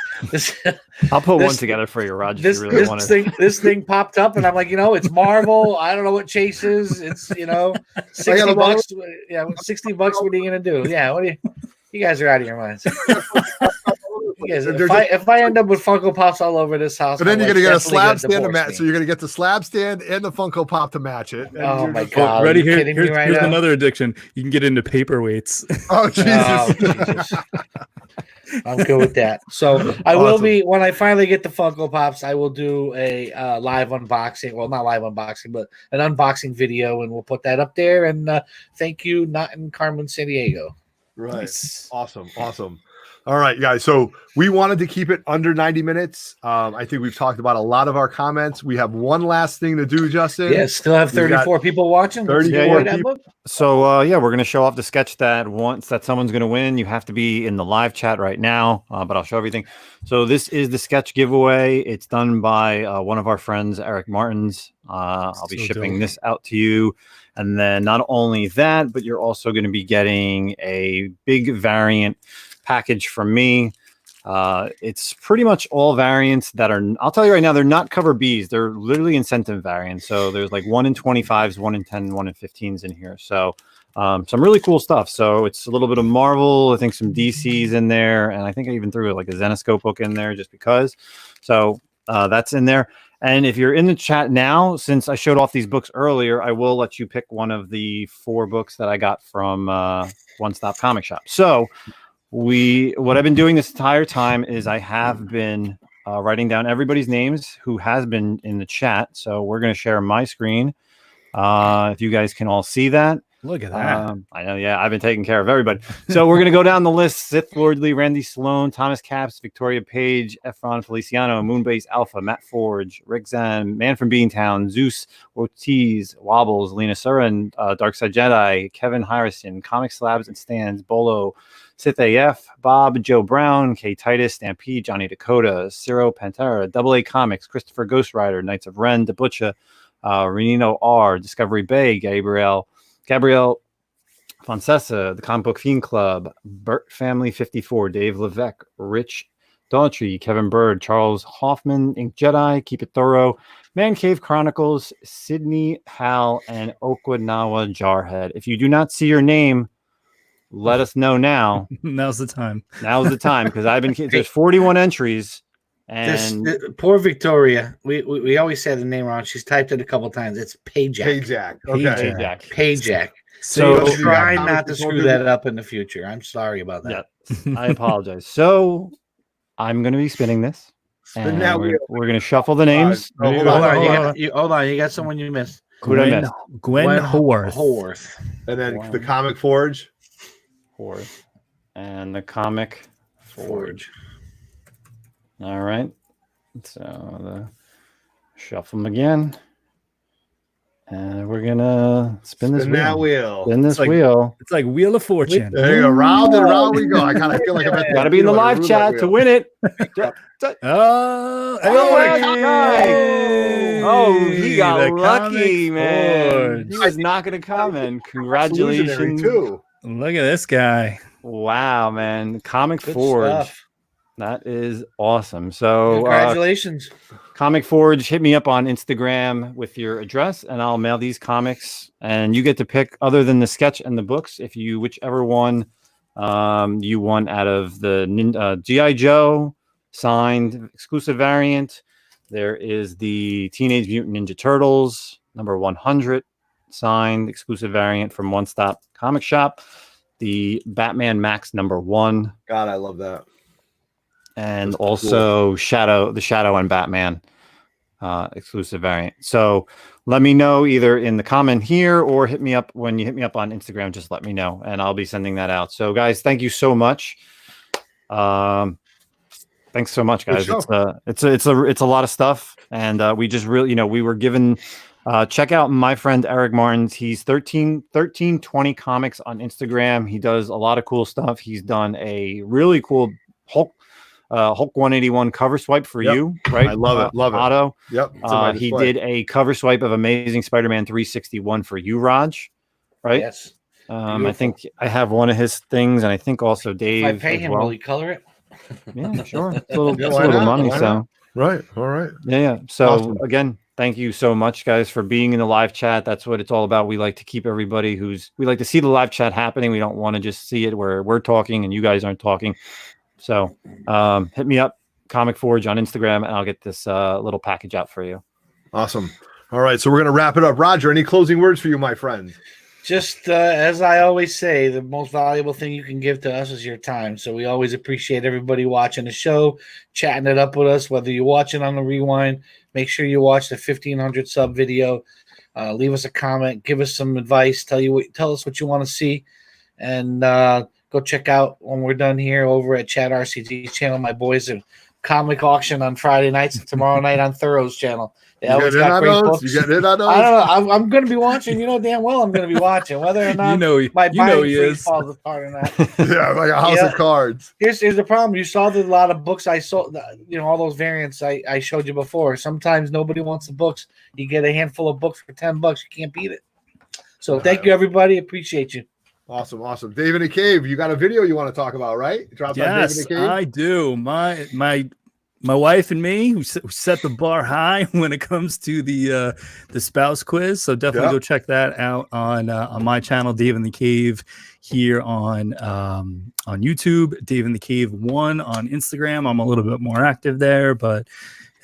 I'll put one together for you, Roger. This thing popped up, and I'm like, it's Marvel. I don't know what Chase is. It's $60. Yeah, $60. What are you gonna do? Yeah, what do you guys are out of your minds. If I end up with Funko Pops all over this house, but then you're gonna get a slab stand to match. So you're gonna get the slab stand and the Funko Pop to match it. Oh my god! Ready here? Here's another addiction. You can get into paperweights. Oh Jesus! I'm good with that. So I will be when I finally get the Funko Pops. I will do a live unboxing. Well, not live unboxing, but an unboxing video, and we'll put that up there. And thank you, not in Carmen, San Diego. Right. Nice. Awesome. All right, guys. So we wanted to keep it under 90 minutes. I think we've talked about a lot of our comments. We have one last thing to do, Justin. Yeah, still have 34 people watching. 34 that people. book. So we're going to show off the sketch that once that someone's going to win. You have to be in the live chat right now, but I'll show everything. So this is the sketch giveaway. It's done by one of our friends, Eric Martins. I'll be shipping this out to you. And then not only that, but you're also going to be getting a big variant package from me. It's pretty much all variants that are, I'll tell you right now, they're not cover Bs. They're literally incentive variants. So there's like 1 in 25s, 1 in 10, 1 in 15s in here. So some really cool stuff. So it's a little bit of Marvel, I think some DCs in there. And I think I even threw like a Zenoscope book in there just because. So that's in there. And if you're in the chat now, since I showed off these books earlier, I will let you pick one of the 4 books that I got from One Stop Comic Shop. So what I've been doing this entire time is I have been writing down everybody's names who has been in the chat. So we're going to share my screen. If you guys can all see that. Look at that. I know. Yeah, I've been taking care of everybody. So we're going to go down the list. Sith Lord Lee, Randy Sloan, Thomas Capps, Victoria Page, Efron Feliciano, Moonbase Alpha, Matt Forge, Rick Zan, Man from Beantown, Zeus Ortiz, Wobbles, Lena Surin, Darkside Jedi, Kevin Harrison, Comic Slabs and Stands, Bolo, Sith AF, Bob, Joe Brown, K Titus, Stampede, Johnny Dakota, Ciro Pantera, AA Comics, Christopher Ghost Rider, Knights of Ren, Debucha, Renino R, Discovery Bay, Gabrielle Foncessa, the Comic Book Fiend Club, Burt Family 54, Dave Levesque, Rich Daughtry, Kevin Bird, Charles Hoffman, Ink Jedi, Keep It Thorough, Man Cave Chronicles, Sydney Hal, and Okinawa Jarhead. If you do not see your name, let us know now. Now's the time. Now's the time, because there's 41 entries. And Poor Victoria. We always say the name wrong. She's typed it a couple times. It's Pajak. Pajak. Okay. Pajak. So try not to screw that up in the future. I'm sorry about that. Yeah, I apologize. So I'm going to be spinning this. And we're going to shuffle the names. Hold on. You got someone you missed. Who did I miss? Gwen Haworth. And then the Comic Forge. And the Comic Forge. All right. So shuffle them again. And we're going to spin this wheel. Spin this wheel. It's like Wheel of Fortune. There you go. Round and round we go. I kind of feel like I'm at got to be in the live chat to win it. Oh, my God. Oh, he got lucky, man. He was not going to comment. Congratulations. Too. Look at this guy. Wow, man. Comic Forge. Stuff. That is awesome. So congratulations. Comic Forge, hit me up on Instagram with your address and I'll mail these comics. And you get to pick, other than the sketch and the books, whichever one you want out of the G.I. Joe signed exclusive variant. There is the Teenage Mutant Ninja Turtles number 100 signed exclusive variant from One Stop Comic Shop. The Batman Max number 1. God, I love that. And also the Shadow and Batman exclusive variant. So let me know either in the comment here or hit me up when you hit me up on Instagram. Just let me know, and I'll be sending that out. So guys, thank you so much. Thanks so much, guys. It's a lot of stuff, and we just really, we were given. Check out my friend Eric Martins. He's 1320 Comics on Instagram. He does a lot of cool stuff. He's done a really cool Hulk 181 cover swipe for you, right? I love it. Love it. Otto. Yep. He did a cover swipe of Amazing Spider-Man 361 for you, Raj. Right? Yes. I think I have one of his things, and I think also Dave. If I pay him, will he color it? Yeah, sure. It's a little money. So right. All right. Yeah. So awesome. Again, thank you so much, guys, for being in the live chat. That's what it's all about. We like to keep everybody we like to see the live chat happening. We don't want to just see it where we're talking and you guys aren't talking. So hit me up, Comic Forge on Instagram, and I'll get this little package out for you. Awesome. All right. So we're going to wrap it up. Roger, any closing words for you, my friend? Just as I always say, the most valuable thing you can give to us is your time. So we always appreciate everybody watching the show, chatting it up with us, whether you're watching on the rewind. Make sure you watch the 1500 sub video. Leave us a comment. Give us some advice. Tell us what you want to see. And go go check out when we're done here over at Chad RCG's channel. My boys are comic auction on Friday nights and tomorrow night on Thuro's channel. They always got great books. You get in on those? I don't know. I'm going to be watching. You know damn well I'm going to be watching, whether or not my buying freak falls apart or not. Yeah, like a house of cards. Here's the problem. You saw a lot of books I sold. All those variants I showed you before. Sometimes nobody wants the books. You get a handful of books for $10. You can't beat it. So thank you, everybody. Appreciate you. Awesome. Dave in the Cave, you got a video you want to talk about, right? Yes, I do. My wife and me, who set the bar high when it comes to the spouse quiz. So definitely go check that out on my channel, Dave in the Cave, here on YouTube. Dave in the Cave 1 on Instagram. I'm a little bit more active there, but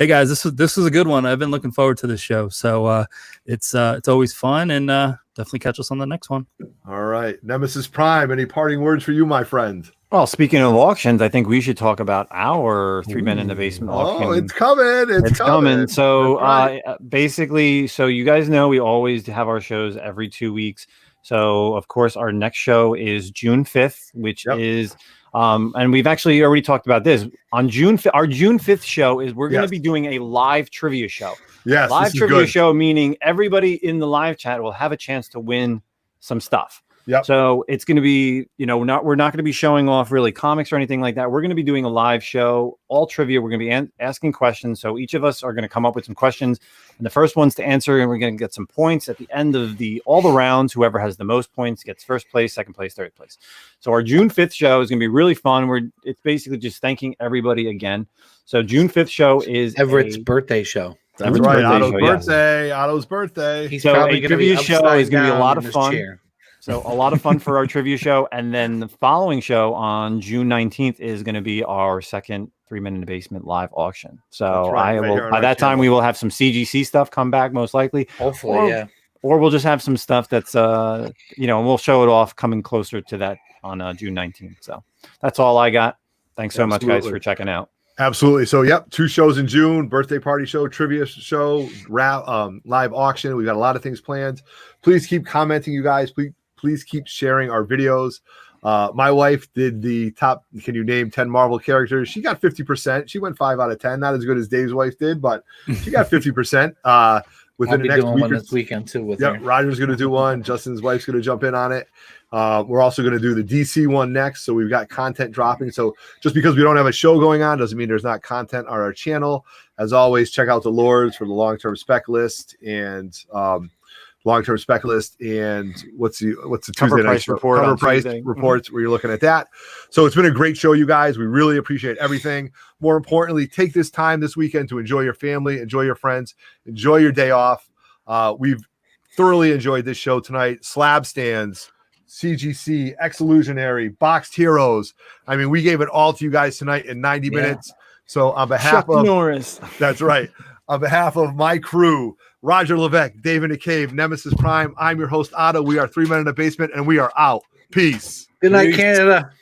hey guys, this was a good one. I've been looking forward to this show. So it's always fun, and definitely catch us on the next one. All right, Nemesis Prime. Any parting words for you, my friend? Well, speaking of auctions, I think we should talk about our 3 Men in the Basement auction. Oh, it's coming. It's coming. So basically, so you guys know we always have our shows every 2 weeks. So, of course, our next show is June 5th, which is, and we've actually already talked about this. On June 5th, our June 5th show is we're going to be doing a live trivia show. Yes, live trivia show, meaning everybody in the live chat will have a chance to win some stuff. Yep. So it's going to be, we're not going to be showing off really comics or anything like that. We're going to be doing a live show, all trivia. We're going to be asking questions. So each of us are going to come up with some questions, and the first ones to answer, and we're going to get some points at the end of all the rounds. Whoever has the most points gets first place, second place, third place. So our June 5th show is going to be really fun. It's basically just thanking everybody again. So June 5th show is Everett's birthday show. That's right. Otto's birthday. He's so probably a trivia show is going to be a lot of fun. Chair. So a lot of fun for our trivia show. And then the following show on June 19th is going to be our second 3 Men in the Basement live auction. So by that time, we will have some CGC stuff come back, most likely. Hopefully, Or we'll just have some stuff that's, and we'll show it off coming closer to that on June 19th. So that's all I got. Thanks so much, guys, for checking out. Absolutely. So, 2 shows in June, birthday party show, trivia show, live auction. We've got a lot of things planned. Please keep commenting, you guys. Please keep sharing our videos. My wife did the top, can you name 10 Marvel characters? She got 50%. She went 5 out of 10. Not as good as Dave's wife did, but she got 50%. Within the next week this weekend too with her. Roger's going to do one. Justin's wife's going to jump in on it. We're also going to do the DC one next. So we've got content dropping. So just because we don't have a show going on doesn't mean there's not content on our channel. As always, check out the Lords for the long-term spec list and long-term spec list, and what's the cover Tuesday price night report, cover price reports where you're looking at that. So it's been a great show, you guys. We really appreciate everything. More importantly, take this time this weekend to enjoy your family, enjoy your friends, enjoy your day off. We've thoroughly enjoyed this show tonight. Slab stands, CGC, Ex-Illusionary, Boxed Heroes. I mean, we gave it all to you guys tonight in 90 minutes. So on behalf of Norris, that's right. On behalf of my crew, Roger Levesque, Dave in the Cave, Nemesis Prime, I'm your host, Otto. We are 3 Men in the Basement, and we are out. Peace. Good night, Canada.